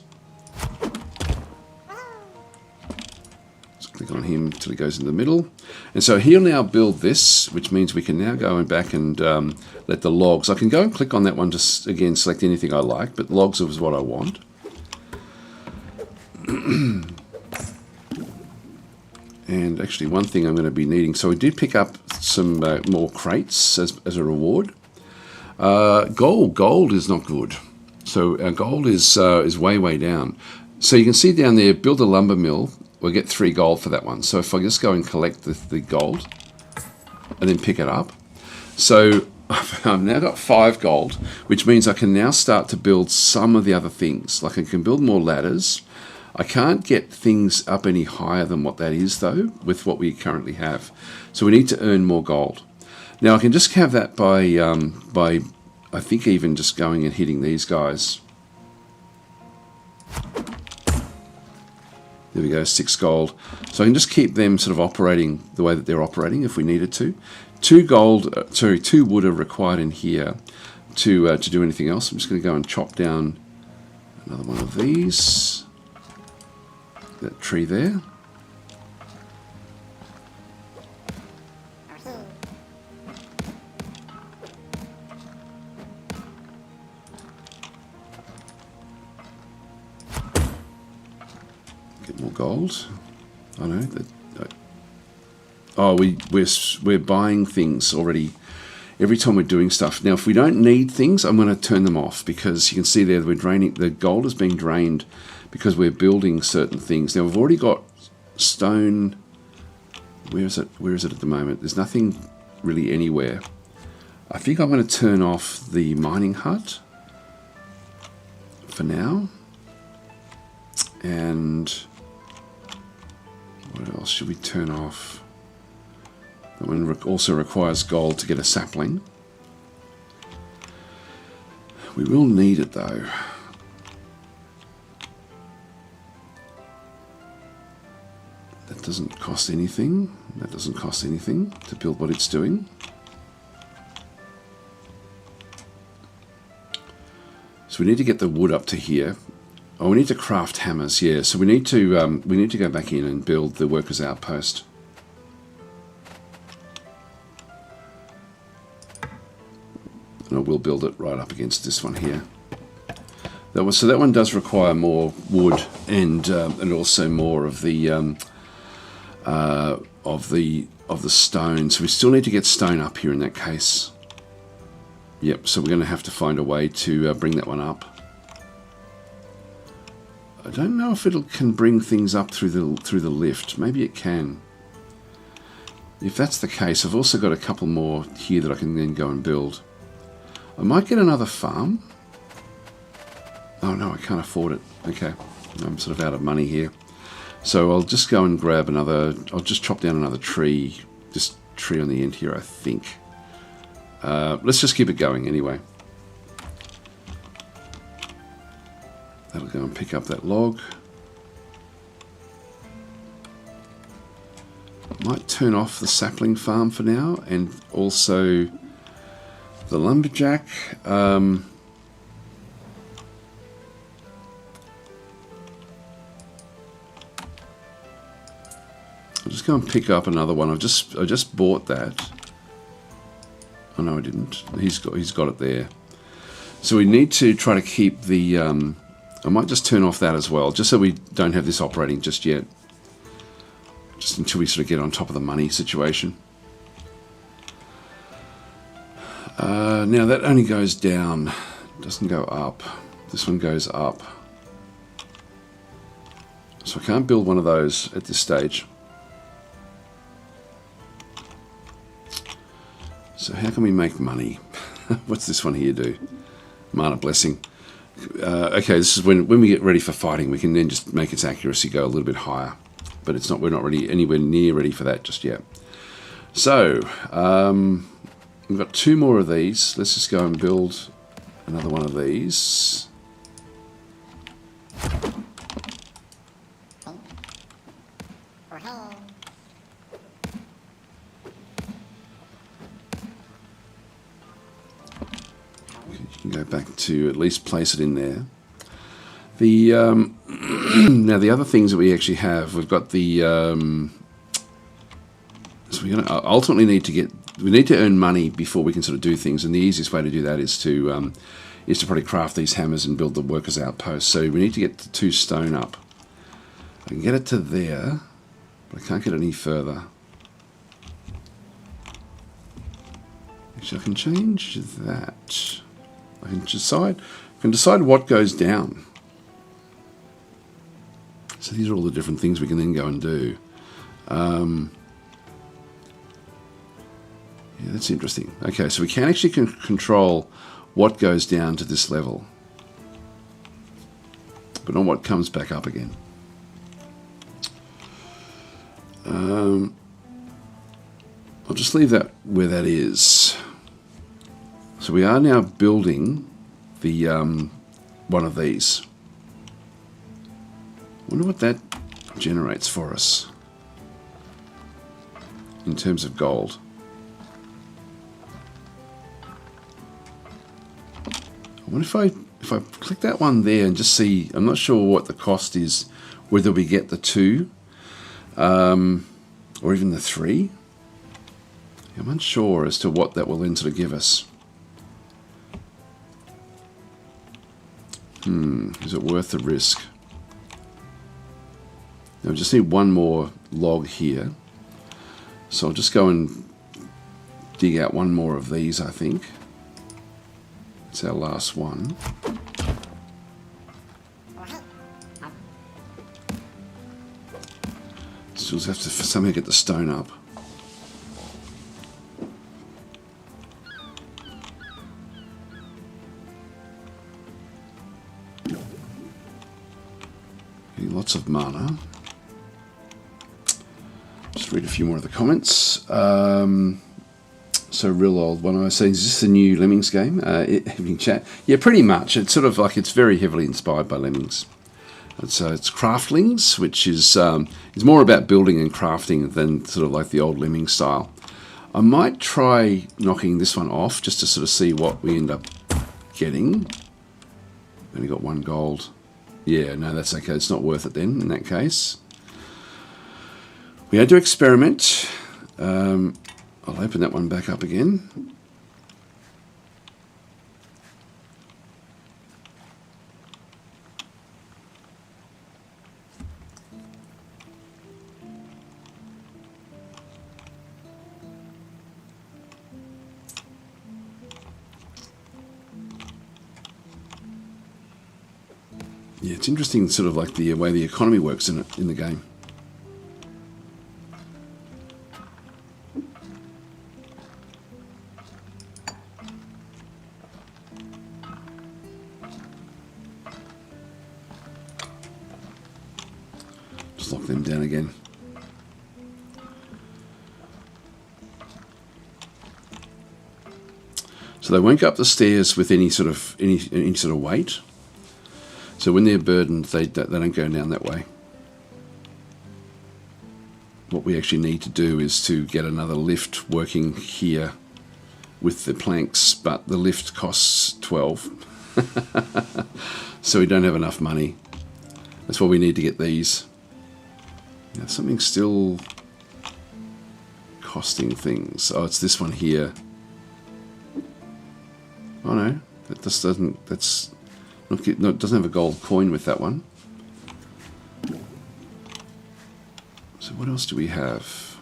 Just click on him until he goes in the middle. And so he'll now build this, which means we can now go back and let the logs. I can go and click on that one, just again select anything I like, but logs is what I want. And actually one thing I'm going to be needing, so we did pick up some more crates as a reward. Gold is not good. So our gold is way down. So you can see down there, build a lumber mill. We'll get 3 gold for that one. So if I just go and collect the gold and then pick it up. So I've now got 5 gold, which means I can now start to build some of the other things. Like I can build more ladders. I can't get things up any higher than what that is, though, with what we currently have. So we need to earn more gold. Now I can just have that by I think even just going and hitting these guys. There we go, 6 gold. So I can just keep them sort of operating the way that they're operating if we needed to. 2 wood are required in here to do anything else. I'm just going to go and chop down another one of these. That tree there. Get more gold. I know that. Oh, we're buying things already. Every time we're doing stuff. Now, if we don't need things, I'm going to turn them off because you can see there we're draining. The gold is being drained because we're building certain things. Now we've already got stone Where is it? Where is it at the moment? There's nothing really anywhere. I think I'm going to turn off the mining hut for now. And what else should we turn off? That one also requires gold to get a sapling. We will need it though. That doesn't cost anything. That doesn't cost anything to build what it's doing. So we need to get the wood up to here. Oh, we need to craft hammers. Yeah, so we need to go back in and build the workers' outpost. And I will build it right up against this one here. So that one does require more wood and also more of the stone. So we still need to get stone up here in that case. Yep. So we're going to have to find a way to bring that one up. I don't know if it can bring things up through the lift. Maybe it can. If that's the case, I've also got a couple more here that I can then go and build. I might get another farm. Oh no, I can't afford it. Okay, I'm sort of out of money here. So I'll just go and grab another, I'll just chop down another tree. This tree on the end here, I think. Let's just keep it going anyway. That'll go and pick up that log. Might turn off the sapling farm for now, and also the lumberjack. I'll just go and pick up another one. I just bought that. Oh no, I didn't. He's got it there. So we need to try to keep the. I might just turn off that as well, just so we don't have this operating just yet. Just until we sort of get on top of the money situation. Now that only goes down, doesn't go up. This one goes up. So I can't build one of those at this stage. So how can we make money? What's this one here do? Mana blessing. Okay, this is when we get ready for fighting, we can then just make its accuracy go a little bit higher. But it's not. We're not really anywhere near ready for that just yet. So we've got two more of these. Let's just go and build another one of these. You can go back to at least place it in there. The now the other things that we actually have, we've got the so we're going to ultimately need to earn money before we can sort of do things, and the easiest way to do that is to probably craft these hammers and build the workers' outpost. So we need to get the 2 stone up. I can get it to there, but I can't get it any further. Actually, I can change that. I can decide what goes down. So these are all the different things we can then go and do. Yeah, that's interesting. Okay, so we can actually control what goes down to this level, but not what comes back up again. I'll just leave that where that is. So we are now building the one of these. Wonder what that generates for us in terms of gold. I wonder if I click that one there and just see. I'm not sure what the cost is, whether we get the 2 or even the 3. I'm unsure as to what that will then sort of give us. Is it worth the risk? Now we just need one more log here. So I'll just go and dig out one more of these, I think. It's our last one. Still have to somehow get the stone up. lots of mana. Just read a few more of the comments. So real old one. I was saying, is this the new Lemmings game? Evening chat. Yeah, pretty much. It's sort of like it's very heavily inspired by Lemmings. It's Craftlings, which is more about building and crafting than sort of like the old Lemmings style. I might try knocking this one off just to sort of see what we end up getting. Only got 1 gold. Yeah, no, that's okay. It's not worth it then in that case. We had to experiment. I'll open that one back up again. Yeah, it's interesting, sort of like the way the economy works in the game. Just lock them down again. So they won't go up the stairs with any sort of weight. So when they're burdened, they don't go down that way. What we actually need to do is to get another lift working here with the planks, but the lift costs 12. So we don't have enough money. That's why we need to get these. Now, something's still costing things. Oh, it's this one here. Oh no, that just doesn't. No, it doesn't have a gold coin with that one. So what else do we have?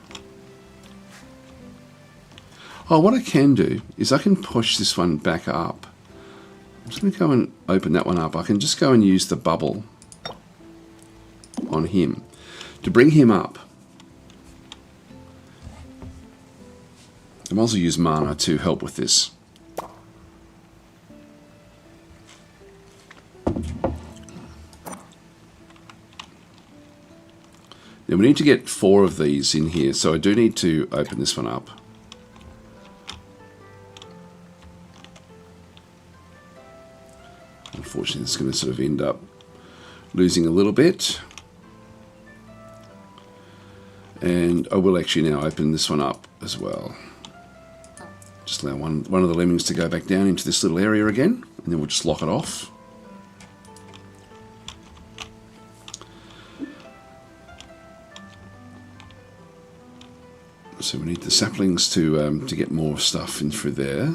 Oh, what I can do is I can push this one back up. I'm just going to go and open that one up. I can just go and use the bubble on him to bring him up. I might also use mana to help with this. Now we need to get 4 of these in here, so I do need to open this one up. Unfortunately, it's going to sort of end up losing a little bit. And I will actually now open this one up as well. Just allow one of the lemmings to go back down into this little area again, and then we'll just lock it off. So we need the saplings to get more stuff in through there.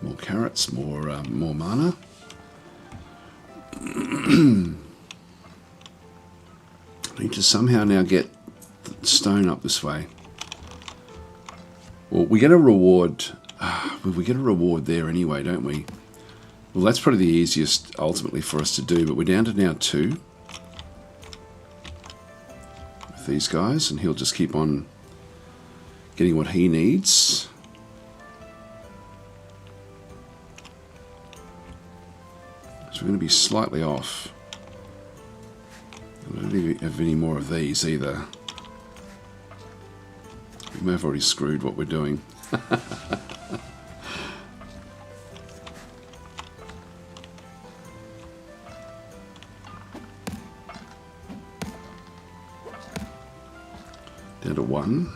More carrots, more mana. I need to somehow now get the stone up this way. Well, we get a reward. We get a reward there anyway, don't we? Well, that's probably the easiest ultimately for us to do, but we're down to now 2 with these guys, and he'll just keep on getting what he needs. So we're going to be slightly off. I don't even have any more of these either. We may have already screwed what we're doing. Down to 1.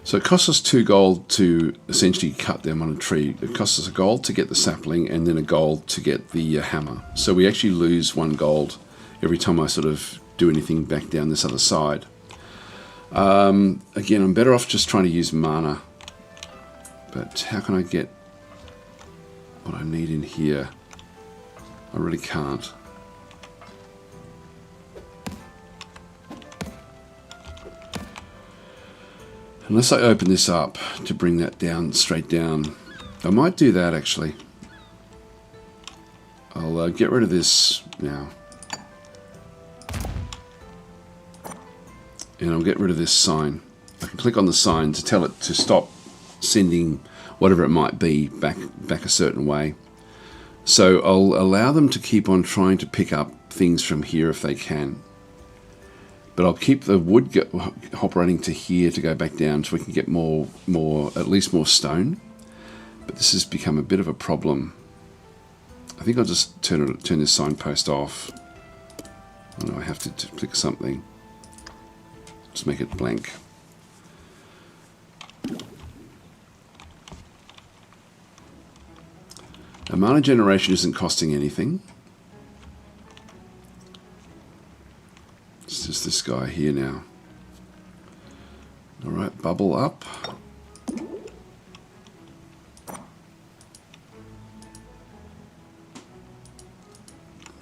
So it costs us 2 gold to essentially cut them on a tree. It costs us a gold to get the sapling and then a gold to get the hammer. So we actually lose 1 gold every time I sort of do anything back down this other side. Again, I'm better off just trying to use mana. But how can I get what I need in here? I really can't. Unless I open this up to bring that down, straight down. I might do that actually. I'll get rid of this now. And I'll get rid of this sign. I can click on the sign to tell it to stop sending whatever it might be back a certain way. So I'll allow them to keep on trying to pick up things from here if they can. But I'll keep the wood operating to here to go back down so we can get at least more stone. But this has become a bit of a problem. I think I'll just turn this signpost off. Oh no, I have to click something. Just make it blank. Now, mana generation isn't costing anything. It's just this guy here now. Alright, bubble up.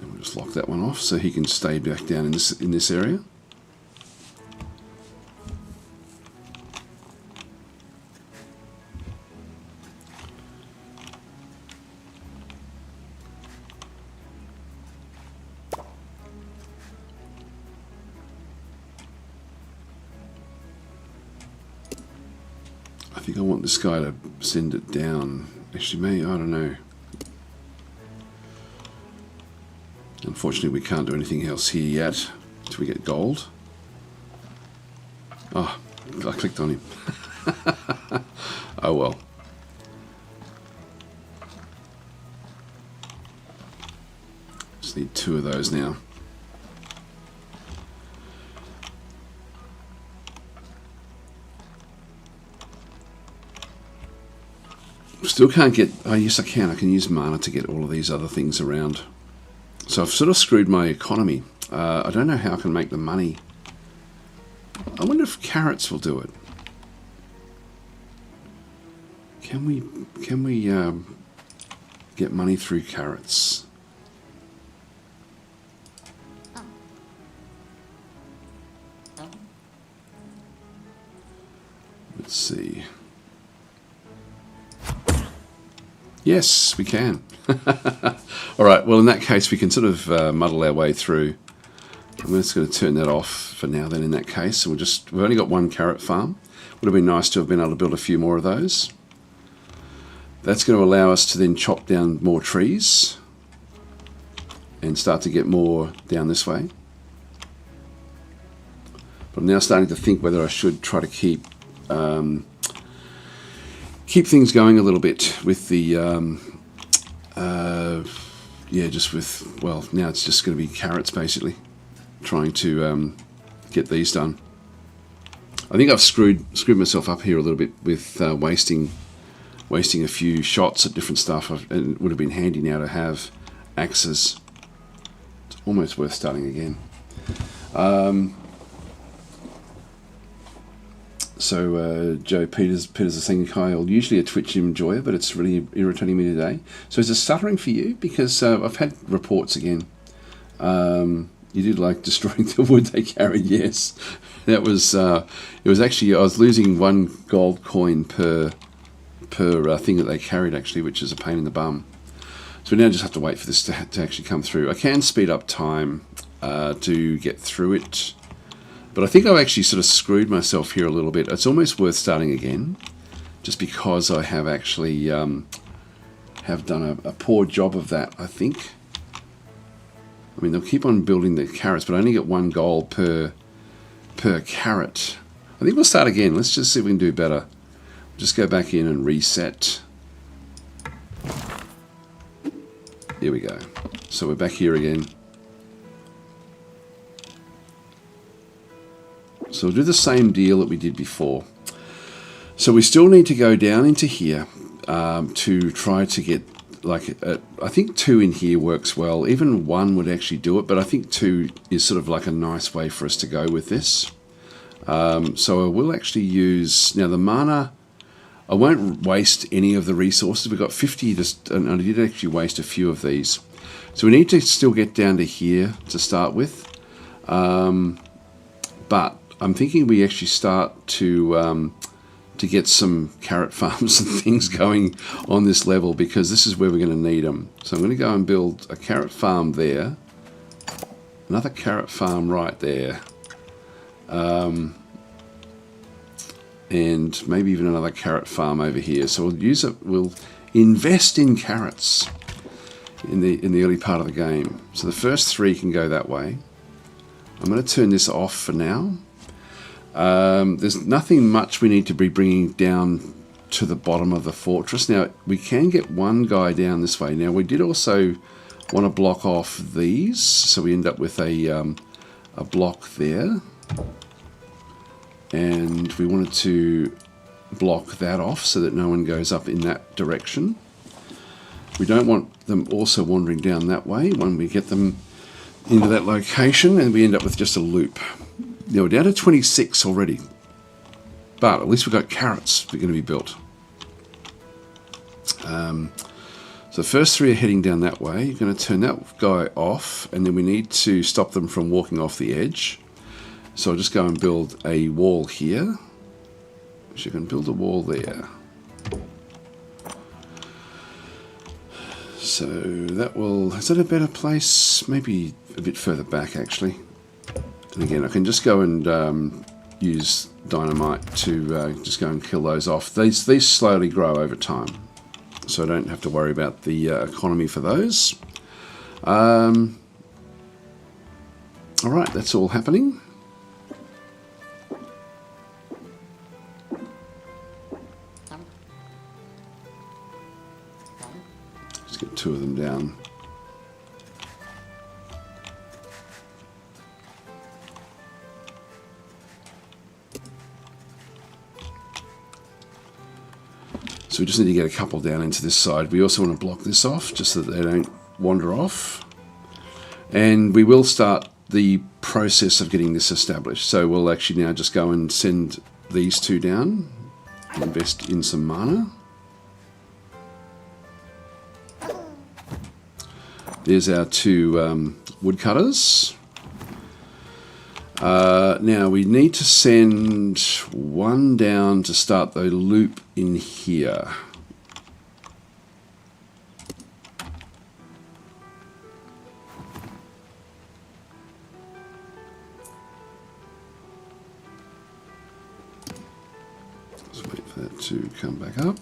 And we'll just lock that one off so he can stay back down in this area. I think I want this guy to send it down. Actually, maybe, I don't know. Unfortunately, we can't do anything else here yet until we get gold. Oh, I clicked on him. Oh well. Just need 2 of those now. Still can't get... Oh, yes, I can. I can use mana to get all of these other things around. So I've sort of screwed my economy. I don't know how I can make the money. I wonder if carrots will do it. Can we get money through carrots? Let's see. Yes, we can. All right, well, in that case, we can sort of muddle our way through. I'm just going to turn that off for now then in that case. So we've only got 1 carrot farm. Would have been nice to have been able to build a few more of those. That's going to allow us to then chop down more trees and start to get more down this way. But I'm now starting to think whether I should try to keep things going a little bit with the just with, well, now it's just going to be carrots basically, trying to get these done. I think I've screwed myself up here a little bit with wasting a few shots at different stuff, and it would have been handy now to have axes. It's almost worth starting again. So Joe Peters is saying, Kyle, usually a Twitch enjoyer, but it's really irritating me today. So is it stuttering for you? Because I've had reports again. You did like destroying the wood they carried, yes. That was, it was actually, I was losing 1 gold coin per thing that they carried actually, which is a pain in the bum. So we now just have to wait for this to actually come through. I can speed up time to get through it. But I think I've actually sort of screwed myself here a little bit. It's almost worth starting again, just because I have actually have done a poor job of that, I think. I mean, they'll keep on building the carrots, but I only get 1 gold per carrot. I think we'll start again. Let's just see if we can do better. Just go back in and reset. Here we go. So we're back here again. So we'll do the same deal that we did before. So we still need to go down into here to try to get, like, I think 2 in here works well. Even 1 would actually do it, but I think 2 is sort of like a nice way for us to go with this. So I will actually use, now the mana, I won't waste any of the resources. We've got 50, and I did actually waste a few of these. So we need to still get down to here to start with. But I'm thinking we actually start to to get some carrot farms and things going on this level, because this is where we're going to need them. So I'm going to go and build a carrot farm there, another carrot farm right there, and maybe even another carrot farm over here. So we'll invest in carrots in the early part of the game. So the first 3 can go that way. I'm going to turn this off for now. There's nothing much we need to be bringing down to the bottom of the fortress. Now, we can get one guy down this way. Now, we did also want to block off these, so we end up with a block there. And we wanted to block that off so that no one goes up in that direction. We don't want them also wandering down that way when we get them into that location, and we end up with just a loop. Now we're down to 26 already, but at least we've got carrots that are going to be built. So the first 3 are heading down that way. You're going to turn that guy off, and then we need to stop them from walking off the edge. So I'll just go and build a wall here. So you can build a wall there. So that will... Is that a better place? Maybe a bit further back, actually. And again, I can just go and use dynamite to just go and kill those off. These slowly grow over time, so I don't have to worry about the economy for those. Alright, that's all happening. Let's get 2 of them down. So we just need to get a couple down into this side. We also want to block this off just so that they don't wander off. And we will start the process of getting this established. So we'll actually now just go and send these 2 down. Invest in some mana. There's our 2 woodcutters. Now we need to send 1 down to start the loop in here. Just wait for that to come back up.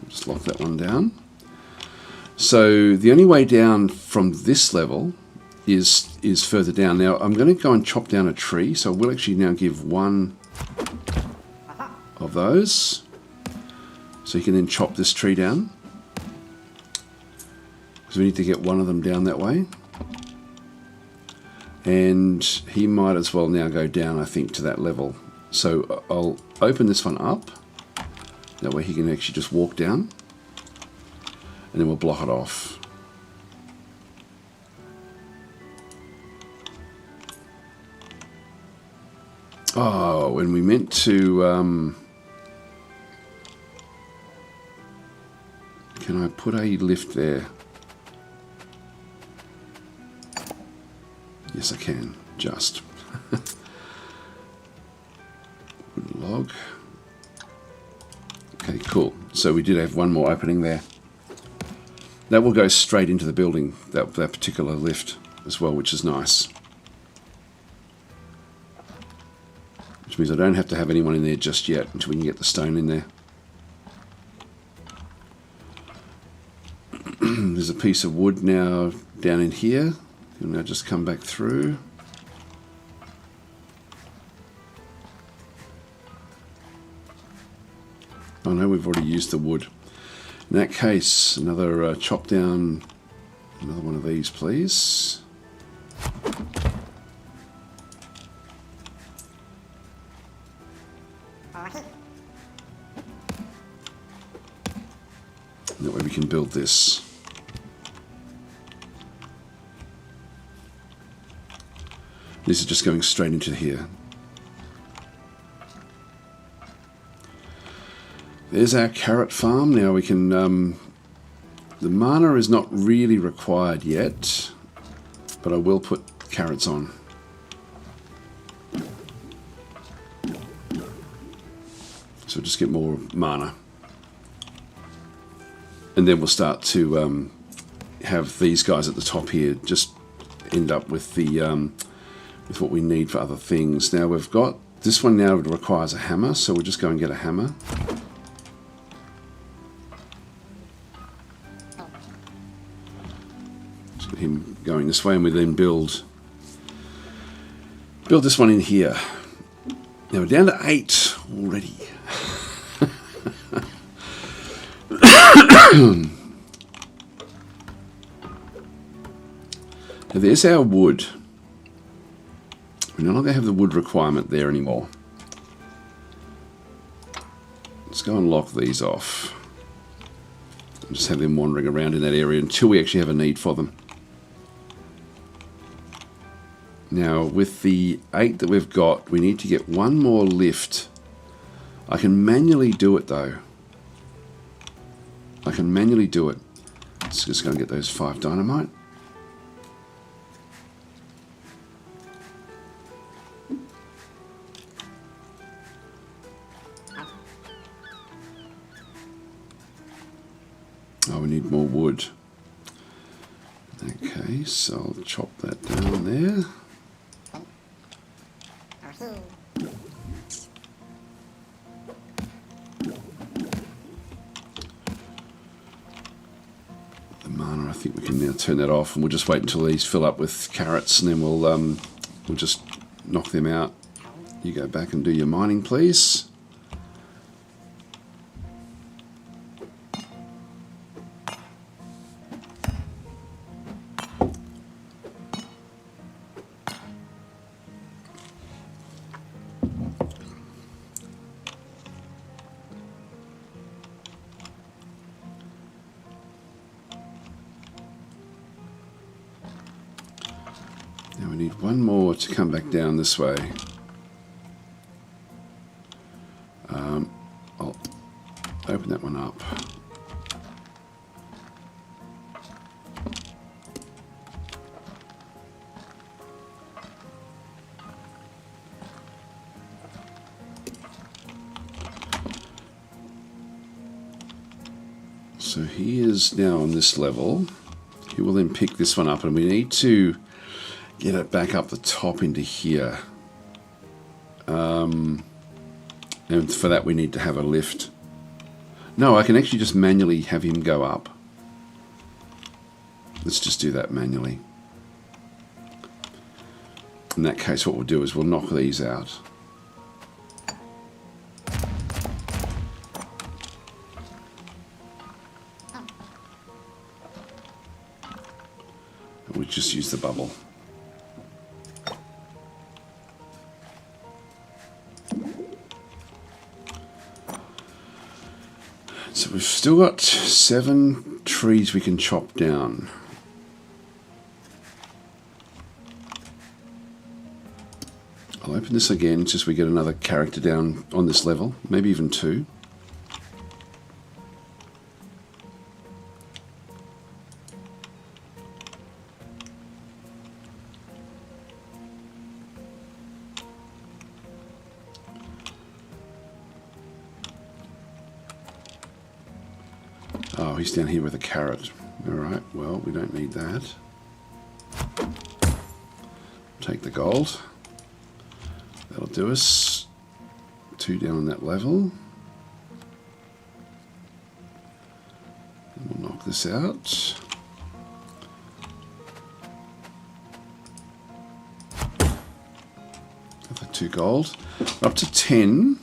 Just lock that one down. So the only way down from this level is further down. Now I'm going to go and chop down a tree, so we'll actually now give 1 of those, so you can then chop this tree down, because we need to get 1 of them down that way. And he might as well now go down, I think, to that level. So I'll open this one up, that way he can actually just walk down, and then we'll block it off. Oh, and we meant to... can I put a lift there? Yes, I can. Just. Log. Okay, cool. So we did have 1 more opening there. That will go straight into the building, that particular lift as well, which is nice. Which means I don't have to have anyone in there just yet until we can get the stone in there. There's a piece of wood now down in here. And now just come back through. Oh no, we've already used the wood. In that case, another chop down, another one of these, please. That way we can build this. This is just going straight into here. There's our carrot farm. Now we can... the mana is not really required yet, but I will put carrots on. So just get more mana. And then we'll start to have these guys at the top here just end up with the with what we need for other things. Now we've got this one now requires a hammer, so we'll just go and get a hammer. Just get him going this way, and we then build this one in here. Now we're down to 8 already. Now there's our wood. We no longer have the wood requirement there anymore. Let's go and lock these off. Just have them wandering around in that area until we actually have a need for them. Now with the 8 that we've got, we need to get one more lift. I can manually do it though. I can manually do it. Let's just go and get those 5 dynamite. Oh, we need more wood. Okay, so I'll chop that down there. The mana, I think we can now turn that off, and we'll just wait until these fill up with carrots, and then we'll just knock them out. You go back and do your mining, please. Now we need one more to come back down this way. I'll open that one up. So he is now on this level. He will then pick this one up, and we need to get it back up the top into here. And for that we need to have a lift. No, I can actually just manually have him go up. Let's just do that manually. In that case, what we'll do is we'll knock these out. And we'll just use the bubble. So we've still got 7 trees we can chop down. I'll open this again just so we get another character down on this level, maybe even 2. Oh, he's down here with a carrot. Alright, well, we don't need that. Take the gold. That'll do us. 2 down on that level. And we'll knock this out. Got the 2 gold. Up to 10.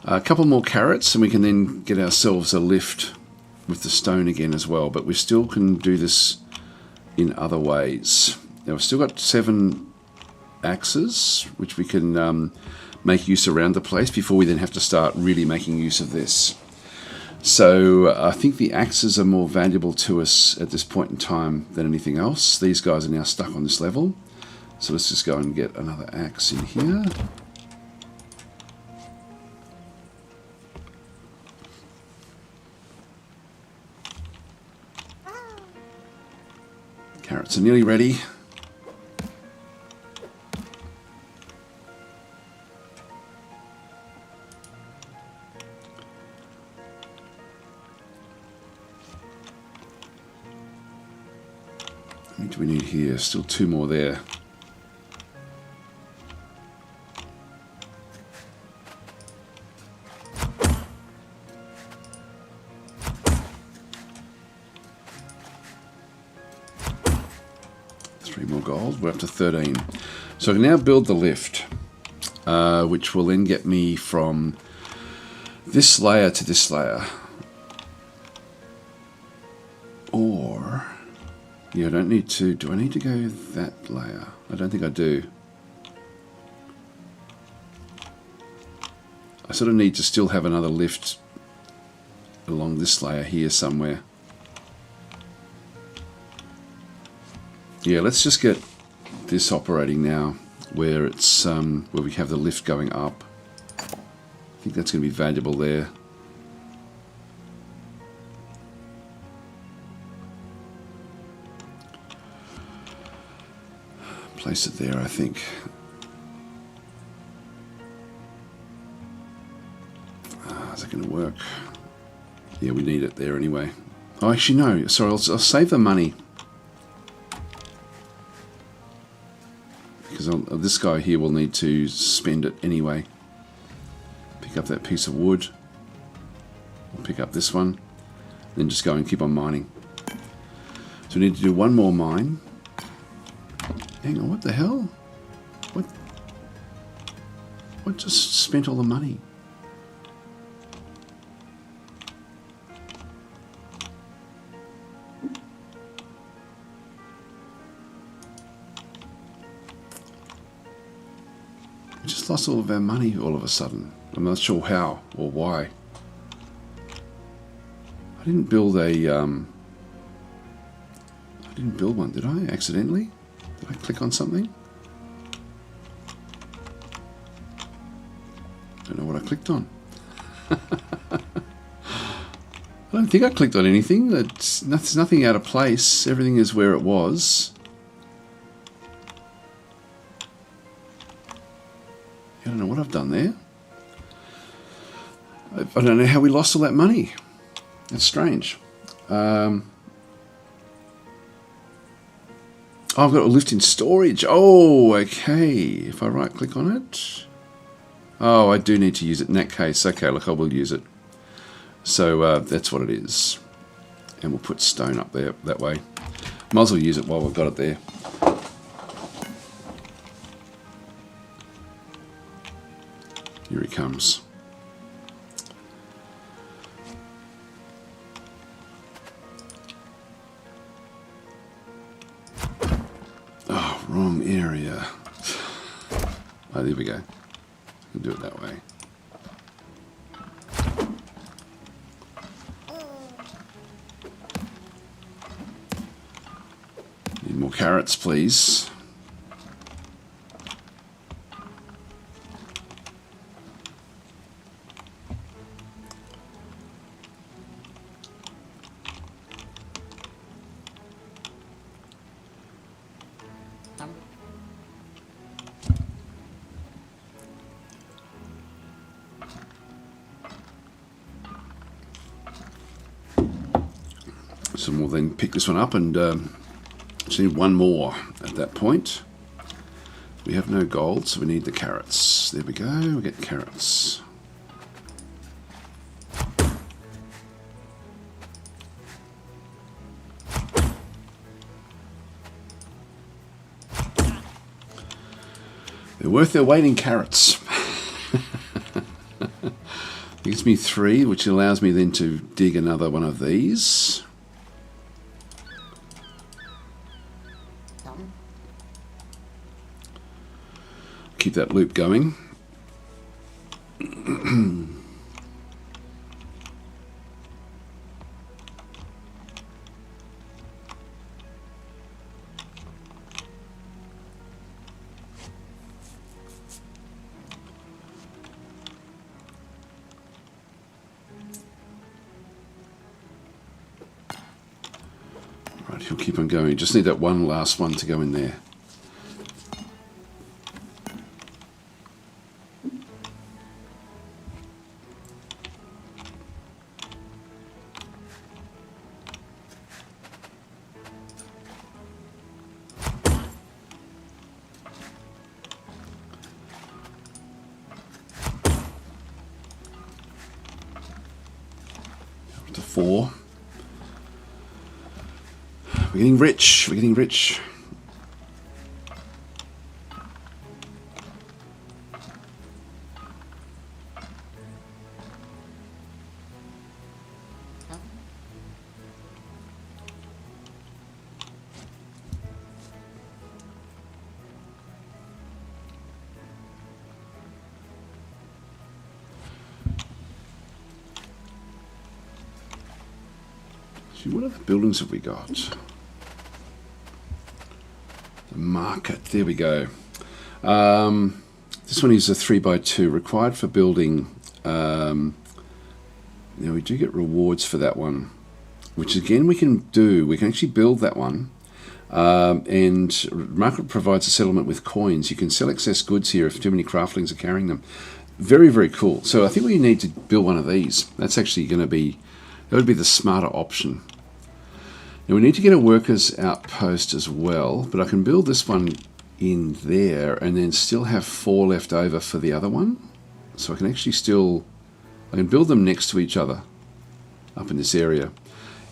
A couple more carrots, and we can then get ourselves a lift with the stone again as well, but we still can do this in other ways. Now we've still got 7 axes, which we can make use around the place before we then have to start really making use of this. So I think the axes are more valuable to us at this point in time than anything else. These guys are now stuck on this level, so let's just go and get another axe in here. Carrots are nearly ready. many do we need here? Still 2 more there. More gold. We're up to 13. So I can now build the lift, which will then get me from this layer to this layer. Or, yeah, I don't need to. Do I need to go that layer? I don't think I do. I sort of need to still have another lift along this layer here somewhere. Yeah, let's just get this operating now, where it's where we have the lift going up. I think that's going to be valuable there. Place it there, I think. Is that going to work? Yeah, we need it there anyway. Oh, actually, no. Sorry, I'll save the money. Because this guy here will need to spend it anyway. Pick up that piece of wood. I'll pick up this one. Then just go and keep on mining. So we need to do one more mine. Hang on, what the hell? What just spent all the money? We just lost all of our money all of a sudden. I'm not sure how or why. I didn't build a I didn't build one, did I? Accidentally? Did I click on something? Don't know what I clicked on. I don't think I clicked on anything. There's nothing out of place. Everything is where it was. I don't know what I've done there. I don't know how we lost all that money. That's strange. Oh, I've got a lift in storage. Oh, okay. If I right click on it. Oh, I do need to use it in that case. Okay, look, I will use it. So that's what it is. And we'll put stone up there that way. Might as well use it while we've got it there. Here he comes. Oh, wrong area. Oh, there we go. We'll do it that way. Need more carrots, please. So we'll then pick this one up and just need one more at that point. We have no gold, so we need the carrots. There we go, we get carrots. They're worth their weight in carrots. It gives me 3, which allows me then to dig another one of these. Keep that loop going. Right, he'll keep on going. Just need that one last one to go in there. to 4. We're getting rich. We're getting rich. What other buildings have we got? The market. There we go. This one is a 3x2 required for building. Now we do get rewards for that one, which again we can do. We can actually build that one. And market provides a settlement with coins. You can sell excess goods here if too many craftlings are carrying them. Very, very cool. So I think we need to build one of these. That's actually going to be, that would be the smarter option. Now we need to get a workers outpost as well, but I can build this one in there and then still have 4 left over for the other one. So I can actually still, I can build them next to each other up in this area.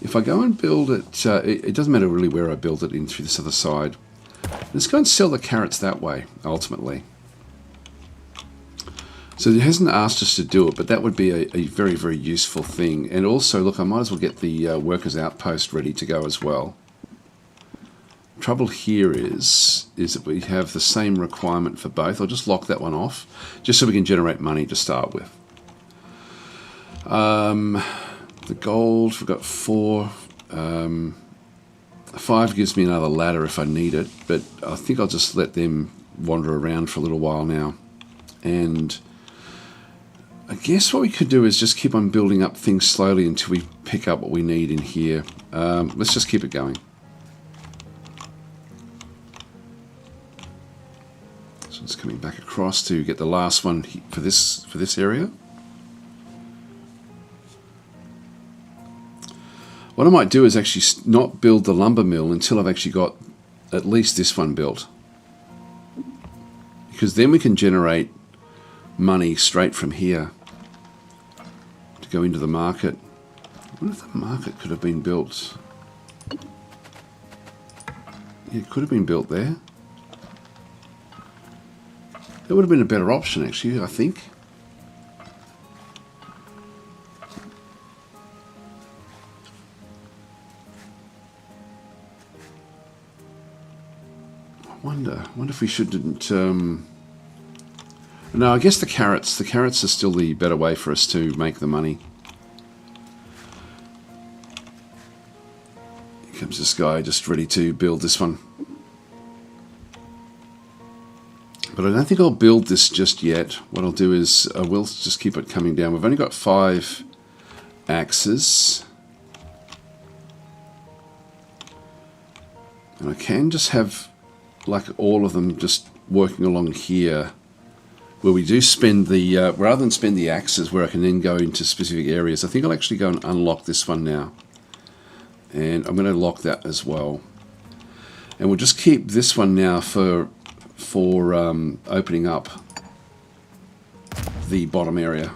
If I go and build it, it doesn't matter really where I build it in through this other side. Let's go and sell the carrots that way, ultimately. So it hasn't asked us to do it, but that would be a very, very useful thing. And also, look, I might as well get the workers outpost ready to go as well. Trouble here is that we have the same requirement for both. I'll just lock that one off, just so we can generate money to start with. The gold, we've got 4. 5 gives me another ladder if I need it, but I think I'll just let them wander around for a little while now. And I guess what we could do is just keep on building up things slowly until we pick up what we need in here. Let's just keep it going. So it's coming back across to get the last one for this area. What I might do is actually not build the lumber mill until I've actually got at least this one built. Because then we can generate money straight from here to go into the market. I wonder if the market could have been built. Yeah, it could have been built there. That would have been a better option, actually, I think. I wonder if we shouldn't. No, I guess the carrots are still the better way for us to make the money. Here comes this guy just ready to build this one. But I don't think I'll build this just yet. What I'll do is I will just keep it coming down. We've only got 5 axes. And I can just have like all of them just working along here, where we do spend the, rather than spend the axes where I can then go into specific areas. I think I'll actually go and unlock this one now. And I'm going to lock that as well. And we'll just keep this one now for opening up the bottom area.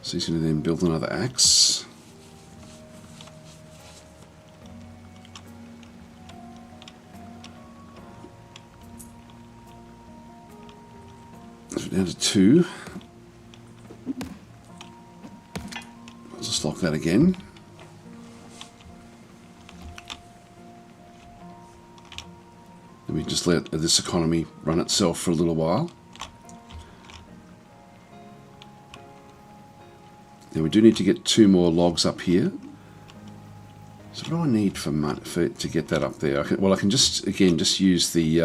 So he's going to then build another axe. Down to 2. I'll just lock that again. Then we just let this economy run itself for a little while. Now we do need to get 2 more logs up here. So what do I need for money to get that up there? I can just use the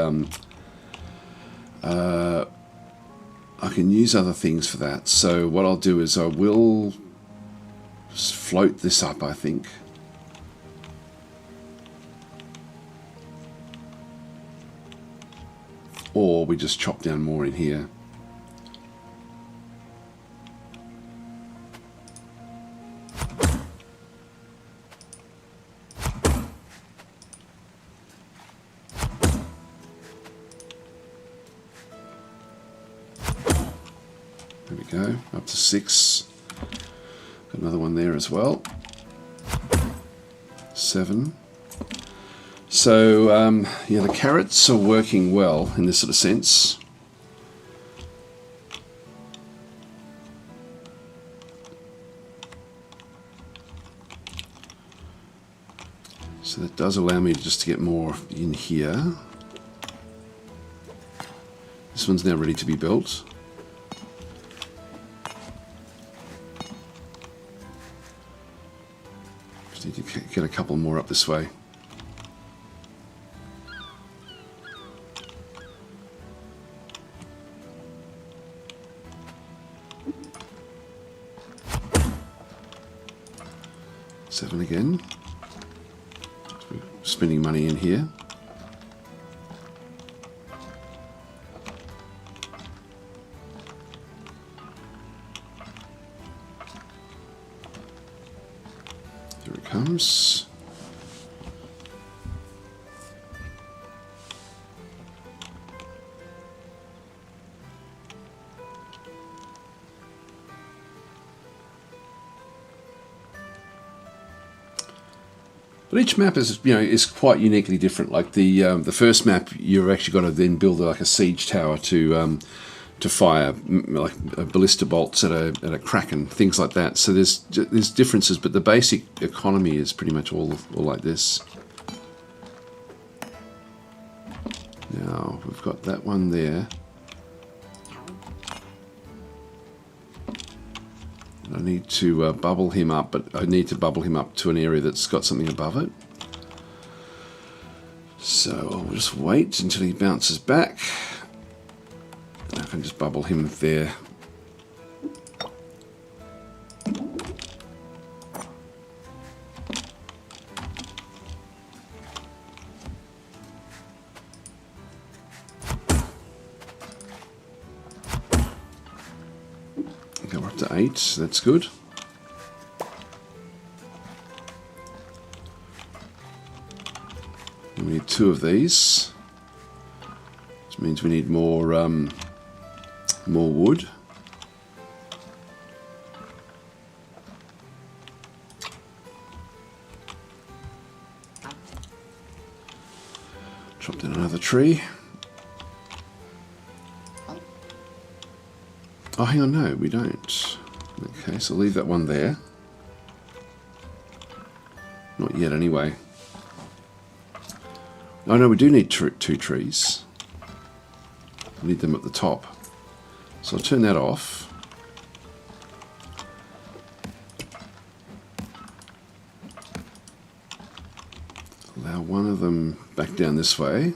I can use other things for that. So what I'll do is I will just float this up, I think. Or we just chop down more in here. we go, up to 6. Got another one there as well. 7. So yeah, the carrots are working well in this sort of sense. So that does allow me just to get more in here. This one's now ready to be built. Just need to get a couple more up this way. Seven again. Spending money in here. Here it comes. But each map is, is quite uniquely different. Like the first map, you've actually got to then build like a siege tower to fire like ballista bolts at a kraken, things like that. So there's differences, but the basic economy is pretty much all like this. Now we've got that one there. I need to bubble him up, but I need to bubble him up to an area that's got something above it. So I'll just wait until he bounces back. And I can just bubble him there. Okay, we're up to 8, so that's good. We need 2 of these, which means we need more wood. Chop down another tree. Oh, hang on, no, we don't. Okay, so leave that one there. Not yet, anyway. Oh no, we do need 2 trees. We need them at the top. So I'll turn that off. Allow one of them back down this way.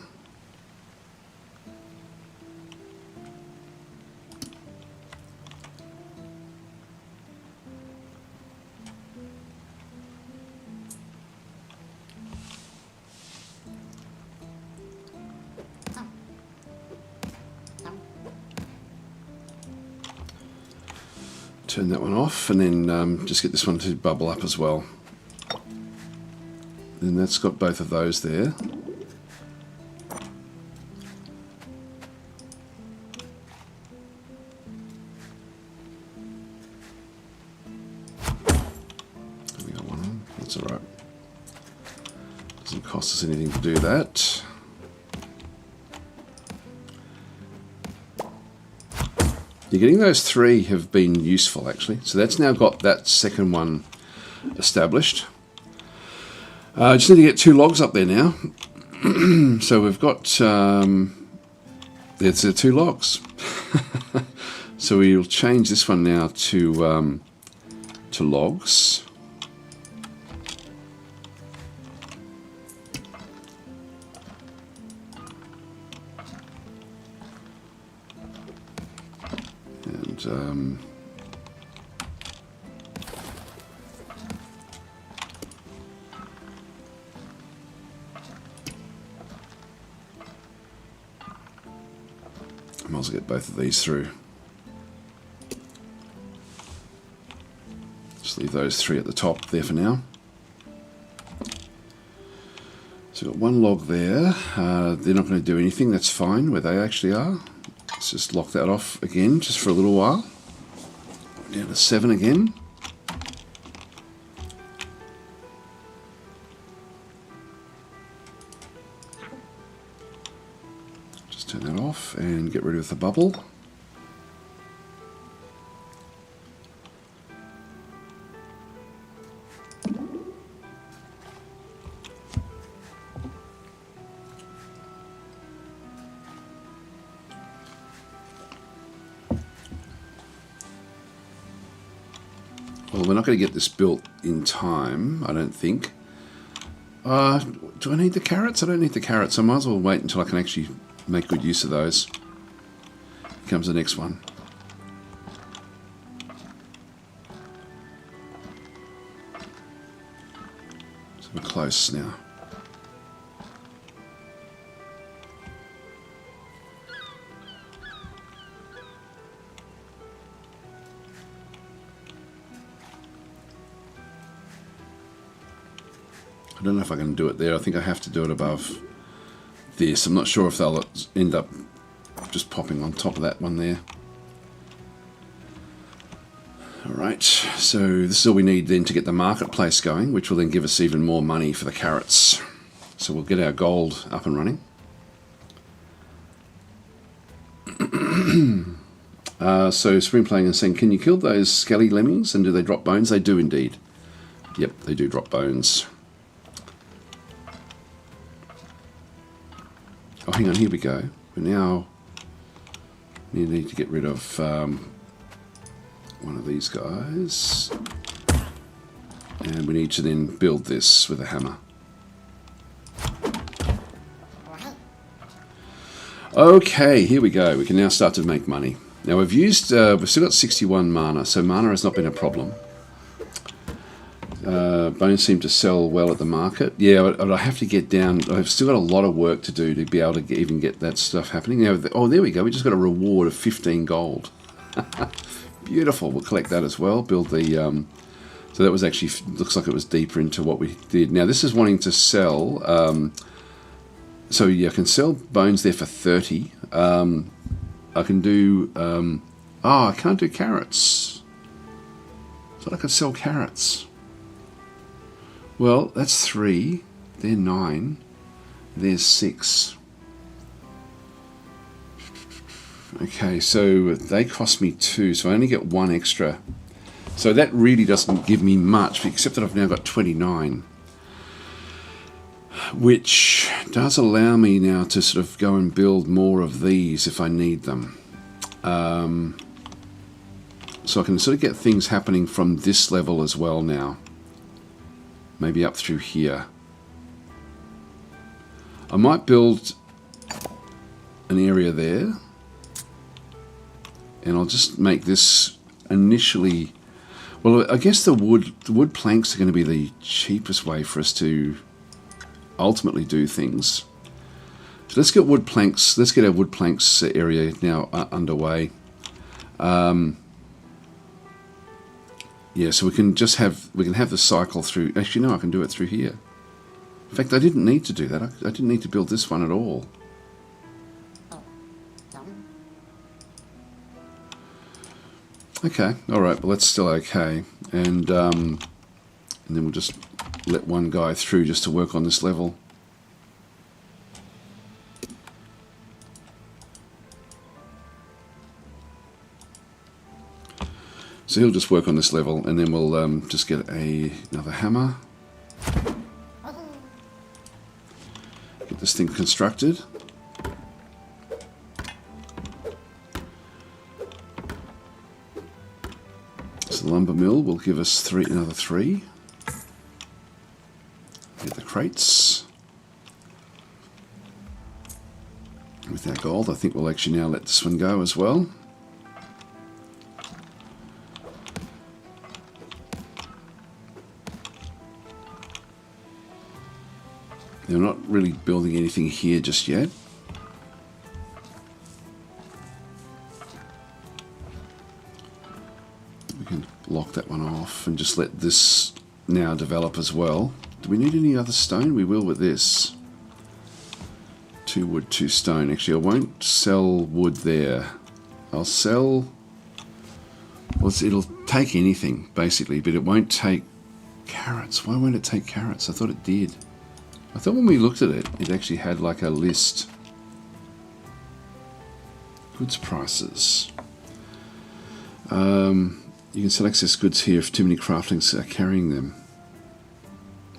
Turn that one off, and then just get this one to bubble up as well. And that's got both of those there. We got one on. That's all right. Doesn't cost us anything to do that. You're getting those 3 have been useful, actually. So that's now got that second one established. I just need to get 2 logs up there now. So we've got there's 2 logs. So we'll change this one now to logs. And I might as well get both of these through. Just leave those 3 at the top there for now. So we've got 1 log there. They're not going to do anything, that's fine where they actually are. Let's just lock that off again just for a little while. Down to 7 again. Just turn that off and get rid of the bubble. Well, we're not going to get this built in time, I don't think. Do I need the carrots? I don't need the carrots. I might as well wait until I can actually make good use of those. Here comes the next one. So we're close now. I don't know if I can do it there. I think I have to do it above this. I'm not sure if they'll end up just popping on top of that one there. Alright, so this is all we need then to get the marketplace going, which will then give us even more money for the carrots. So we'll get our gold up and running. So Spring Playing is saying, can you kill those skelly lemmings and do they drop bones? They do indeed. Yep, they do drop bones. Oh, hang on, here we go. We now need to get rid of one of these guys. And we need to then build this with a hammer. Okay, here we go. We can now start to make money. Now we've still got 61 mana, so mana has not been a problem. Bones seem to sell well at the market. Yeah, but I have to get down. I've still got a lot of work to do to be able to even get that stuff happening. Now, oh, there we go. We just got a reward of 15 gold. Beautiful. We'll collect that as well. Build the... so that was actually... Looks like it was deeper into what we did. Now, this is wanting to sell... so, yeah, I can sell bones there for 30. I can do... oh, I can't do carrots. I thought I could sell carrots. Well, that's 3. They're 9. There's 6. Okay, so they cost me 2, so I only get 1 extra. So that really doesn't give me much, except that I've now got 29. Which does allow me now to sort of go and build more of these if I need them. So I can sort of get things happening from this level as well now. Maybe up through here. I might build an area there. And I'll just make this initially... Well, I guess the wood planks are going to be the cheapest way for us to ultimately do things. So let's get wood planks. Let's get our wood planks area now underway. Yeah, so we can have the cycle through. Actually, no, I can do it through here. In fact, I didn't need to do that. I didn't need to build this one at all. Okay, all right, well that's still okay, and then we'll just let one guy through just to work on this level. So he'll just work on this level, and then we'll just get another hammer. Get this thing constructed. So the lumber mill will give us another 3. Get the crates. With our gold, I think we'll actually now let this one go as well. They're not really building anything here just yet. We can lock that one off and just let this now develop as well. Do we need any other stone? We will with this. 2 wood, 2 stone. Actually, I won't sell wood there. I'll sell... Well, it'll take anything, basically, but it won't take carrots. Why won't it take carrots? I thought it did. I thought when we looked at it, it actually had like a list. Goods prices. You can select access goods here if too many craftlings are carrying them.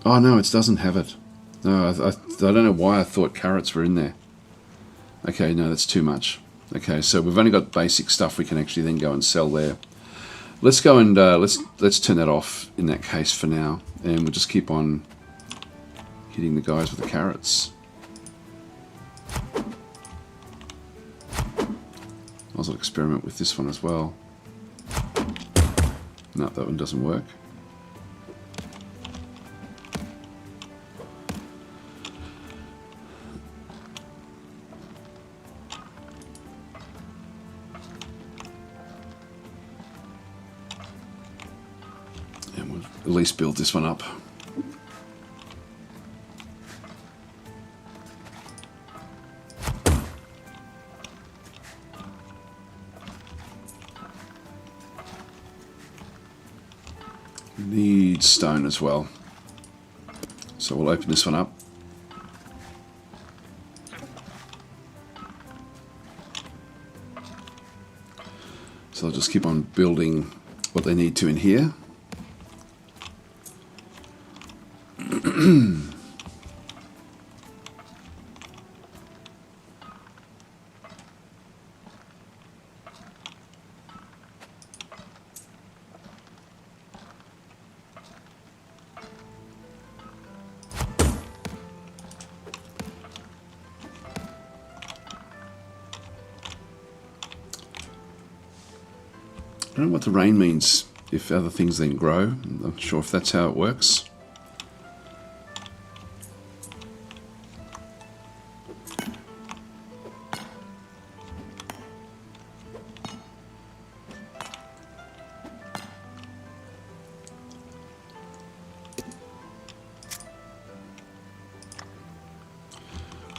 Oh no, it doesn't have it. No, I don't know why I thought carrots were in there. Okay, no, that's too much. Okay, so we've only got basic stuff we can actually then go and sell there. Let's go and let's turn that off in that case for now, and we'll just keep on hitting the guys with the carrots. I'll experiment with this one as well. No, that one doesn't work. And we'll at least build this one up. Need stone as well, so we'll open this one up. So I'll just keep on building what they need to in here. I don't know what the rain means, if other things then grow. I'm not sure if that's how it works.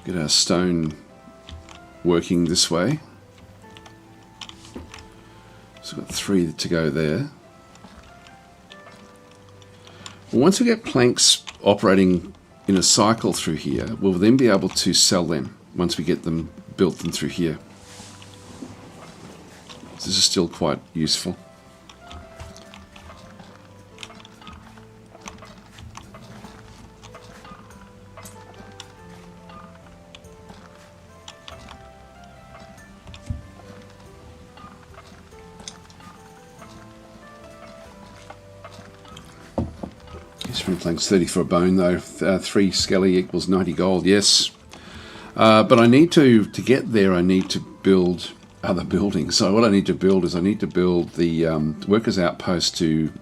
Get our stone working this way. So we've got 3 to go there. Once we get planks operating in a cycle through here, we'll then be able to sell them once we get them built them through here. This is still quite useful. Planks 30 for a bone though. 3 skelly equals 90 gold. Yes, but I need to get there. I need to build other buildings. So what I need to build is I need to build the workers outpost to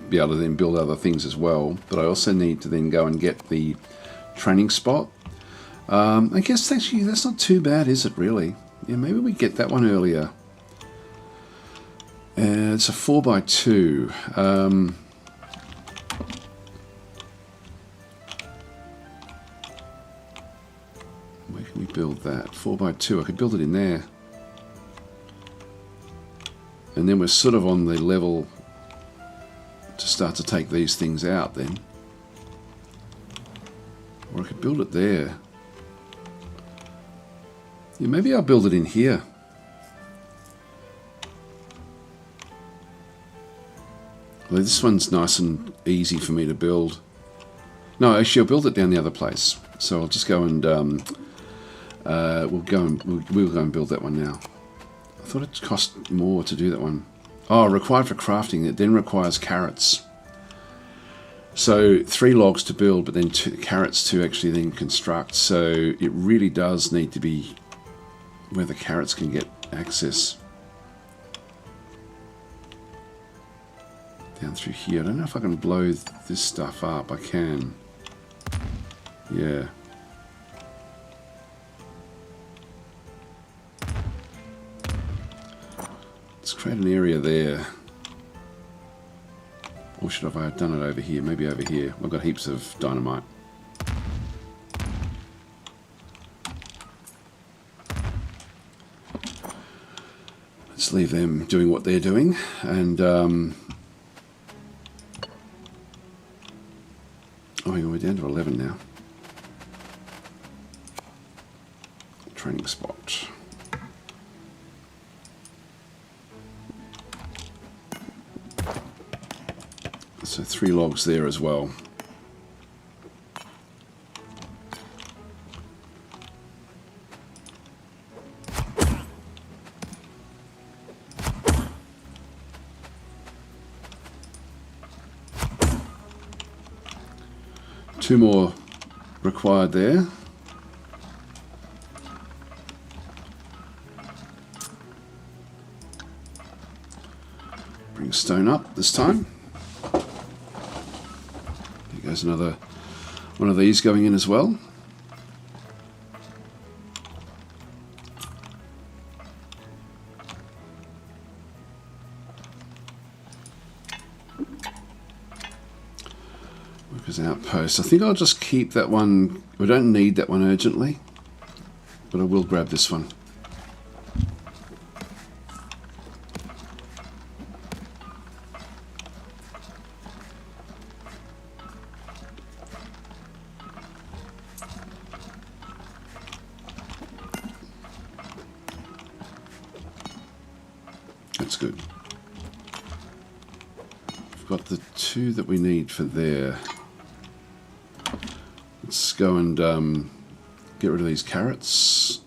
be able to then build other things as well. But I also need to then go and get the training spot. I guess actually that's not too bad, is it really? Yeah, maybe we get that one earlier. It's a 4x2. We build that 4x2. I could build it in there, and then we're sort of on the level to start to take these things out then. Or I could build it there. Yeah, maybe I'll build it in here. Well, this one's nice and easy for me to build. No, actually I'll build it down the other place. So I'll just go and we'll go and build that one now. I thought it cost more to do that one. Oh, required for crafting. It then requires carrots. So 3 logs to build, but then 2 carrots to actually then construct. So it really does need to be where the carrots can get access. Down through here. I don't know if I can blow this stuff up. I can. Yeah. Let's create an area there. Or should I have done it over here? Maybe over here. I've got heaps of dynamite. Let's leave them doing what they're doing. And hang on, we're down to 11 now. Training spot. So 3 logs there as well. Two more required there. Bring stone up this time. There goes another one of these going in as well. Workers outpost. I think I'll just keep that one. We don't need that one urgently, but I will grab this one. That's good. We've got the 2 that we need for there. Let's go and get rid of these carrots.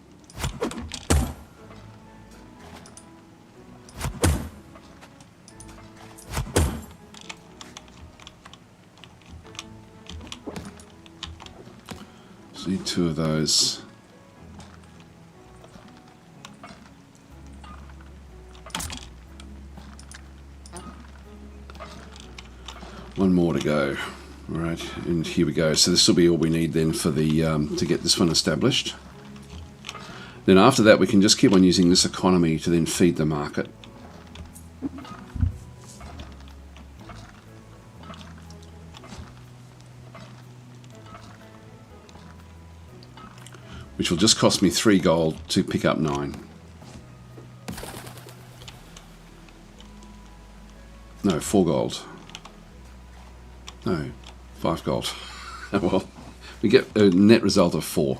Just need 2 of those. One more to go. All right, and here we go. So this will be all we need then for the to get this one established. Then after that, we can just keep on using this economy to then feed the market. Which will just cost me 3 gold to pick up 9. No, 4 gold. No, 5 gold. Well, we get a net result of 4.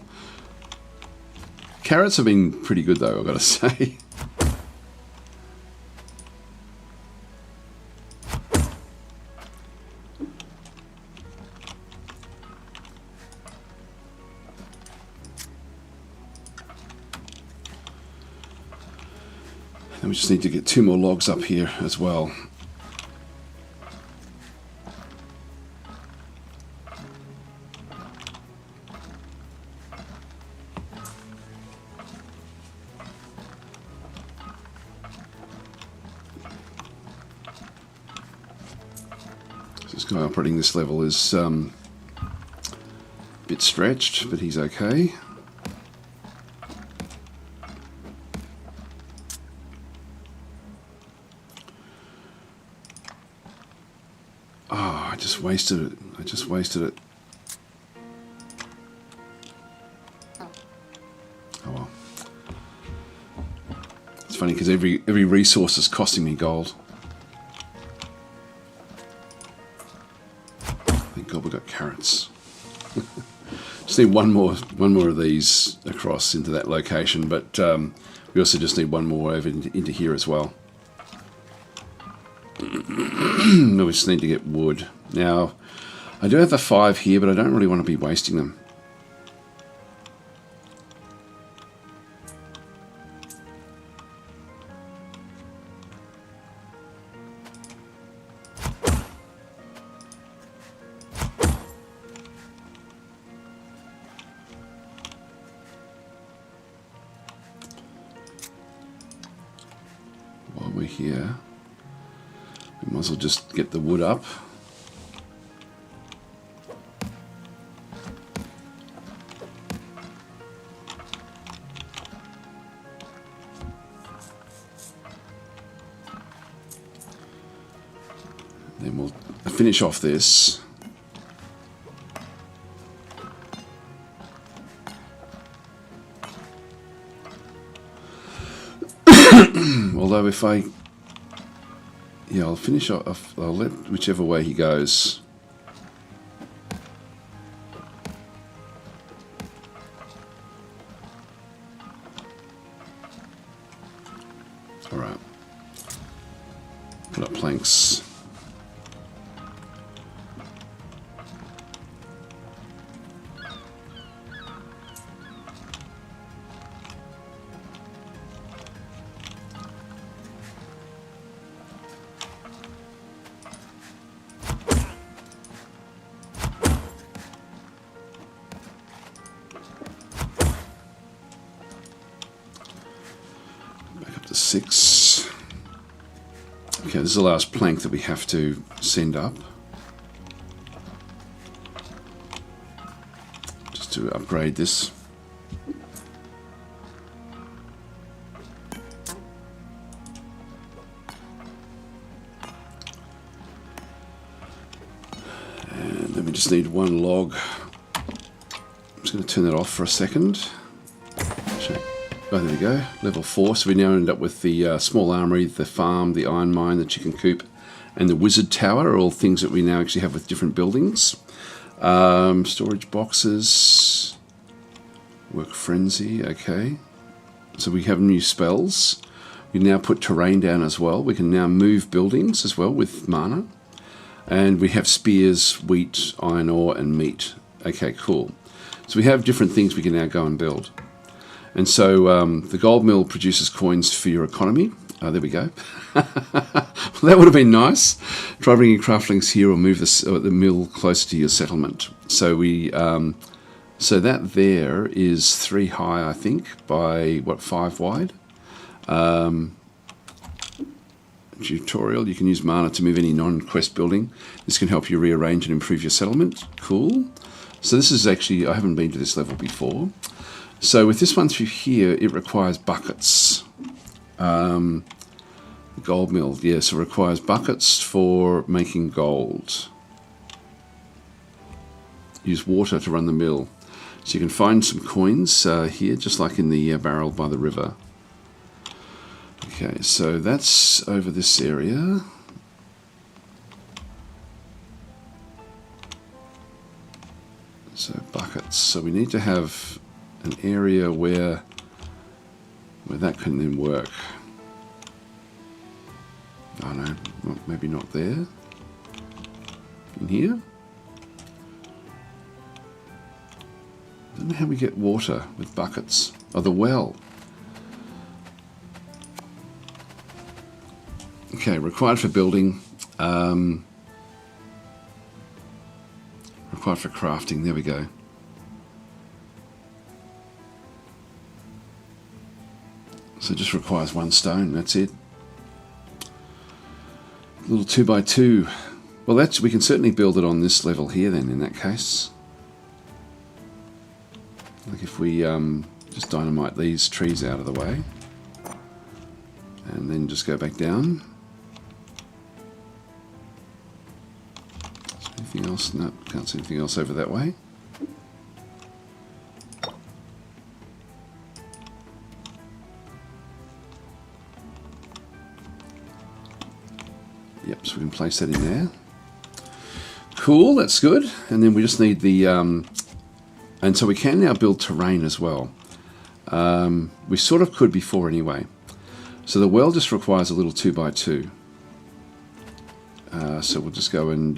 Carrots have been pretty good though, I've got to say. And we just need to get 2 more logs up here as well. This guy operating this level is a bit stretched, but he's okay. Oh, I just wasted it. I just wasted it. Oh well. It's funny because every resource is costing me gold. Thank God we got carrots. Just need one more of these across into that location, but we also just need one more over into here as well. No, we just need to get wood. Now, I do have the 5 here, but I don't really want to be wasting them. While we're here, we might as well just get the wood up. Then we'll finish off this. Although if I... Yeah, I'll finish off. I'll let whichever way he goes. Alright. Put up planks. Back up to 6. Okay, this is the last plank that we have to send up. Just to upgrade this. And then we just need one log. I'm just going to turn that off for a second. Oh, there we go, level 4. So we now end up with the small armory, the farm, the iron mine, the chicken coop, and the wizard tower are all things that we now actually have with different buildings. Storage boxes, work frenzy, okay. So we have new spells. We now put terrain down as well. We can now move buildings as well with mana. And we have spears, wheat, iron ore, and meat. Okay, cool. So we have different things we can now go and build. And so the gold mill produces coins for your economy. Oh, there we go. Well, that would have been nice. Try bringing craftlings here or move the mill closer to your settlement. So we, so that there is 3 high, I think, by what, 5 wide. Tutorial. You can use mana to move any non-quest building. This can help you rearrange and improve your settlement. Cool. So this is actually, I haven't been to this level before. So with this one through here, it requires buckets. The gold mill, yeah, so it requires buckets for making gold. Use water to run the mill. So you can find some coins here, just like in the barrel by the river. Okay, so that's over this area. So buckets. So we need to have an area where that can then work. Oh no, well, maybe not there. In here? I don't know how we get water with buckets. Oh, the well. Okay, required for building. Required for crafting. There we go. So it just requires 1 stone, that's it. A little 2x2. Well, we can certainly build it on this level here then, in that case. Like if we just dynamite these trees out of the way. And then just go back down. Is there anything else? No, can't see anything else over that way. Yep, so we can place that in there. Cool, that's good. And then we just need the... and so we can now build terrain as well. We sort of could before anyway. So the well just requires a little 2x2. So we'll just go and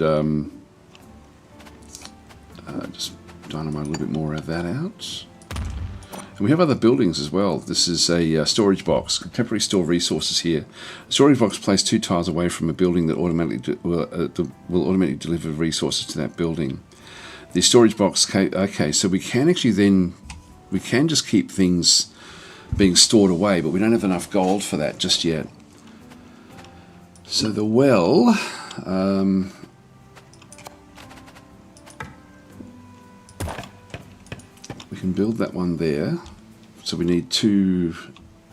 just dynamite a little bit more of that out. And we have other buildings as well. This is a storage box. Temporary store resources here. A storage box placed 2 tiles away from a building that automatically will automatically deliver resources to that building. The storage box, okay, so we can actually then, we can just keep things being stored away, but we don't have enough gold for that just yet. So the well, we can build that one there. So we need 2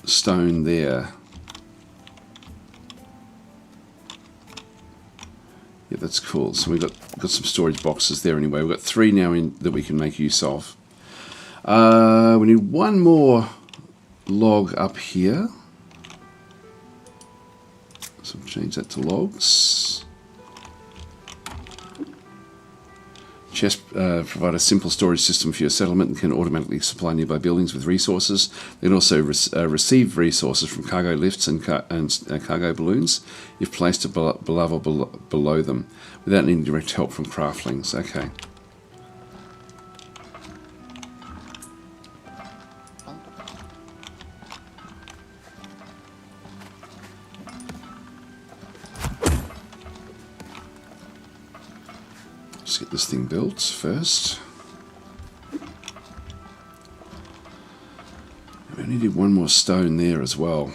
stone there. Yeah, that's cool. So we've got some storage boxes there anyway. We've got 3 now that we can make use of. We need 1 more log up here. So we'll change that to logs. Chests provide a simple storage system for your settlement and can automatically supply nearby buildings with resources. They can also receive resources from cargo lifts and cargo balloons if placed above or below them, without needing direct help from craftlings. Okay. Let's get this thing built first. We only need one more stone there as well.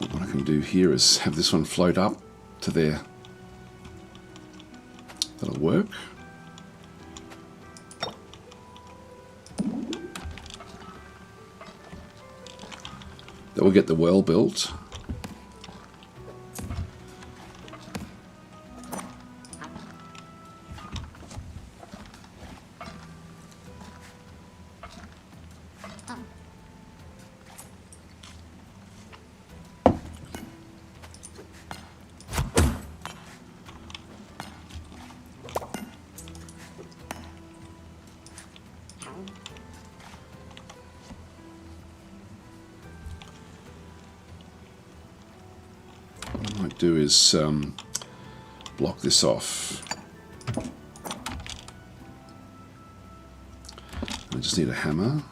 What I can do here is have this one float up to there. That'll work. That will get the well built. What I might do is block this off. I just need a hammer.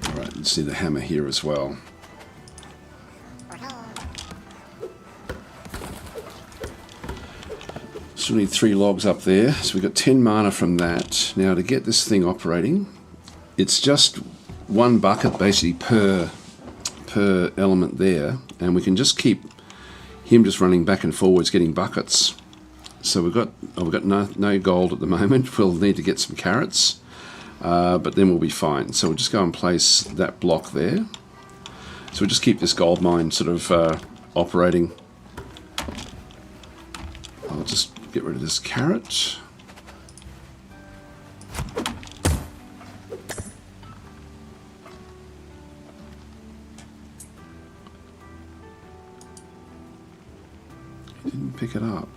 Alright, let's need a hammer here as well. So we need 3 logs up there. So we've got 10 mana from that. Now to get this thing operating, it's just 1 bucket basically per element there, and we can just keep him just running back and forwards getting buckets. So we've got no gold at the moment. We'll need to get some carrots, but then we'll be fine. So we'll just go and place that block there. So we'll just keep this gold mine sort of operating. I'll just get rid of this carrot. He didn't pick it up.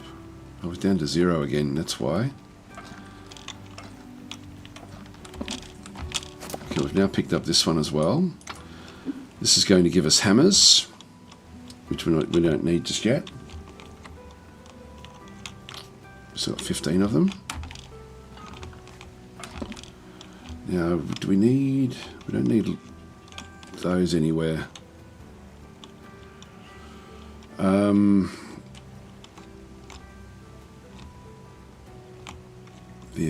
I was down to 0 again, that's why. Okay, we've now picked up this one as well. This is going to give us hammers, which we don't need just yet. So got 15 of them. Now, do we need... We don't need those anywhere. Yeah,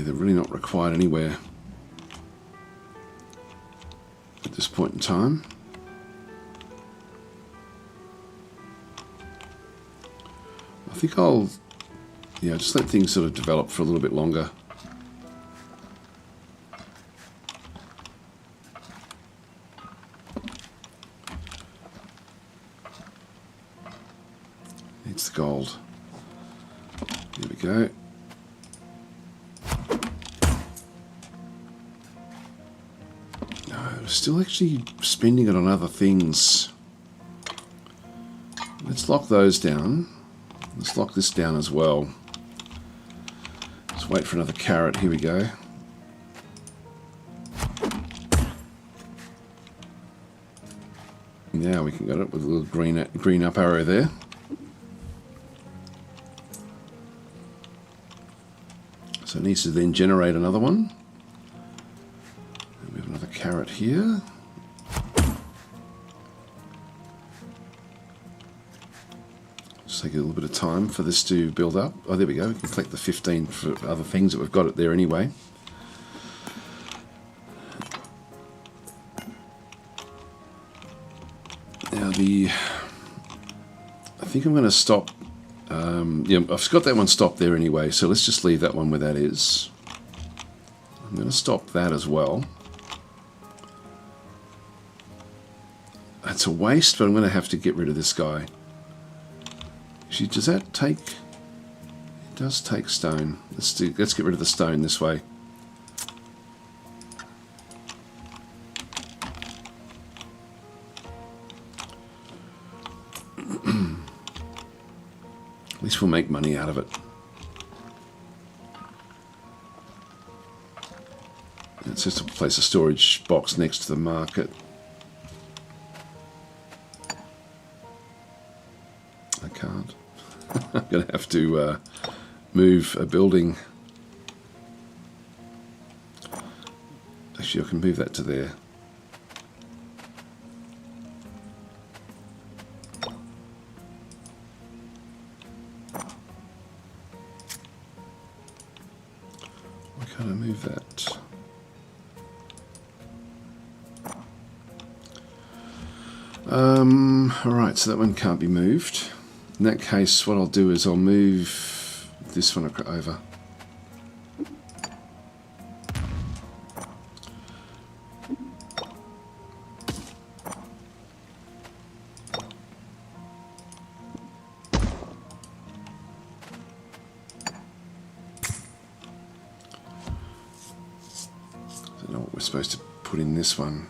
they're really not required anywhere at this point in time. I think I'll... Yeah, just let things sort of develop for a little bit longer. Needs the gold. There we go. No, we're still actually spending it on other things. Let's lock those down. Let's lock this down as well. Wait for another carrot. Here we go. Now we can get it with a little green up arrow there. So it needs to then generate another one. And we have another carrot here. Just take a little bit of time for this to build up. Oh, there we go. We can collect the 15 for other things that we've got it there anyway. Now I think I'm going to stop. Yeah, I've got that one stopped there anyway, so let's just leave that one where that is. I'm going to stop that as well. That's a waste, but I'm going to have to get rid of this guy. Actually, does that take... It does take stone. Let's get rid of the stone this way. At least we'll make money out of it. It's just to place a storage box next to the market. I can't. I'm going to have to move a building. Actually, I can move that to there. Why can't I move that? Alright, so that one can't be moved. In that case, what I'll do is I'll move this one over. I don't know what we're supposed to put in this one.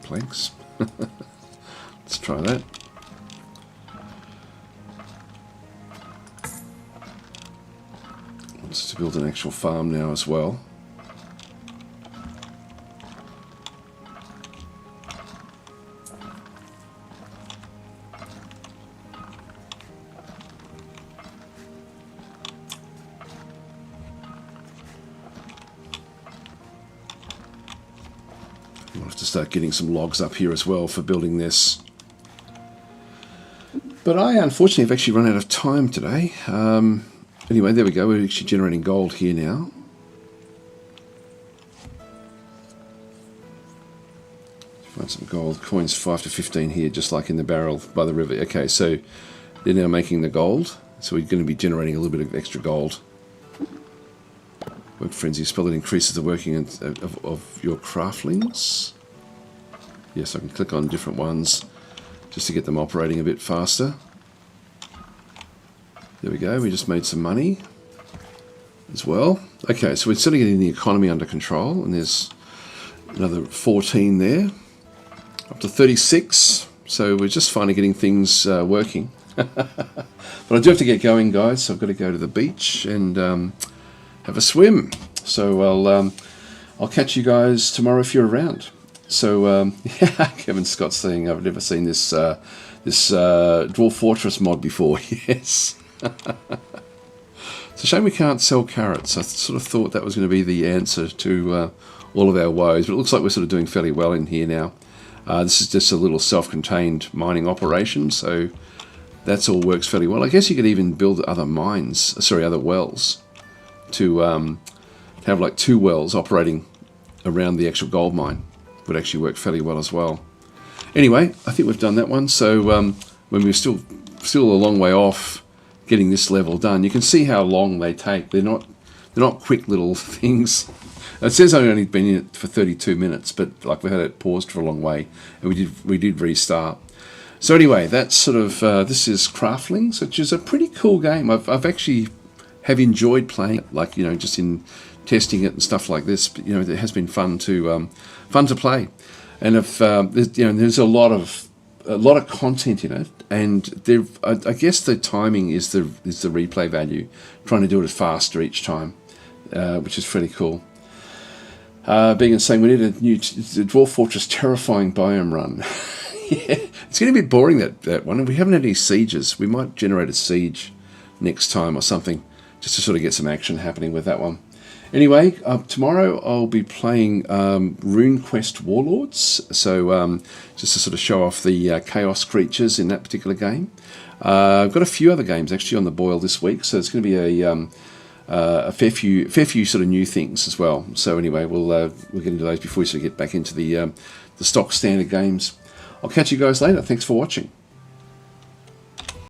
Planks. Let's try that. Wants to build an actual farm now as well. We'll have to start getting some logs up here as well for building this. But I unfortunately have actually run out of time today. Anyway, there we go. We're actually generating gold here now. Find some gold coins, 5 to 15 here, just like in the barrel by the river. Okay, so they're now making the gold. So we're going to be generating a little bit of extra gold. Work frenzy, spell that increases the working of your craftlings. Yes, I can click on different ones just to get them operating a bit faster. There we go, we just made some money as well. Okay, so we're certainly getting the economy under control, and there's another 14 there, up to 36. So we're just finally getting things working. But I do have to get going, guys, so I've got to go to the beach and have a swim. So I'll catch you guys tomorrow if you're around. So yeah, Kevin Scott's saying I've never seen this Dwarf Fortress mod before. Yes. It's a shame we can't sell carrots. I sort of thought that was going to be the answer to all of our woes, but it looks like we're sort of doing fairly well in here now. This is just a little self-contained mining operation, so that's all works fairly well. I guess you could even build other other wells to have like 2 wells operating around the actual gold mine. Would actually work fairly well as well. Anyway, I think we've done that one. So when we're still a long way off getting this level done, you can see how long they take. They're not quick little things. It says I've only been in it for 32 minutes, but like we had it paused for a long way, and we did restart. So anyway, that's sort of this is Craftlings, which is a pretty cool game. I've actually have enjoyed playing it, like, you know, just in testing it and stuff like this. But, you know, it has been fun to play, and if there's a lot of content in it, and I guess the timing is the replay value, trying to do it faster each time, which is pretty cool. Being and saying we need a new Dwarf Fortress terrifying biome run. Yeah, it's getting a bit boring that one, and we haven't had any sieges. We might generate a siege next time or something, just to sort of get some action happening with that one. Anyway, tomorrow I'll be playing RuneQuest Warlords, so just to sort of show off the chaos creatures in that particular game. I've got a few other games actually on the boil this week, so it's going to be a fair few sort of new things as well. So anyway, we'll get into those before we sort of get back into the stock standard games. I'll catch you guys later. Thanks for watching.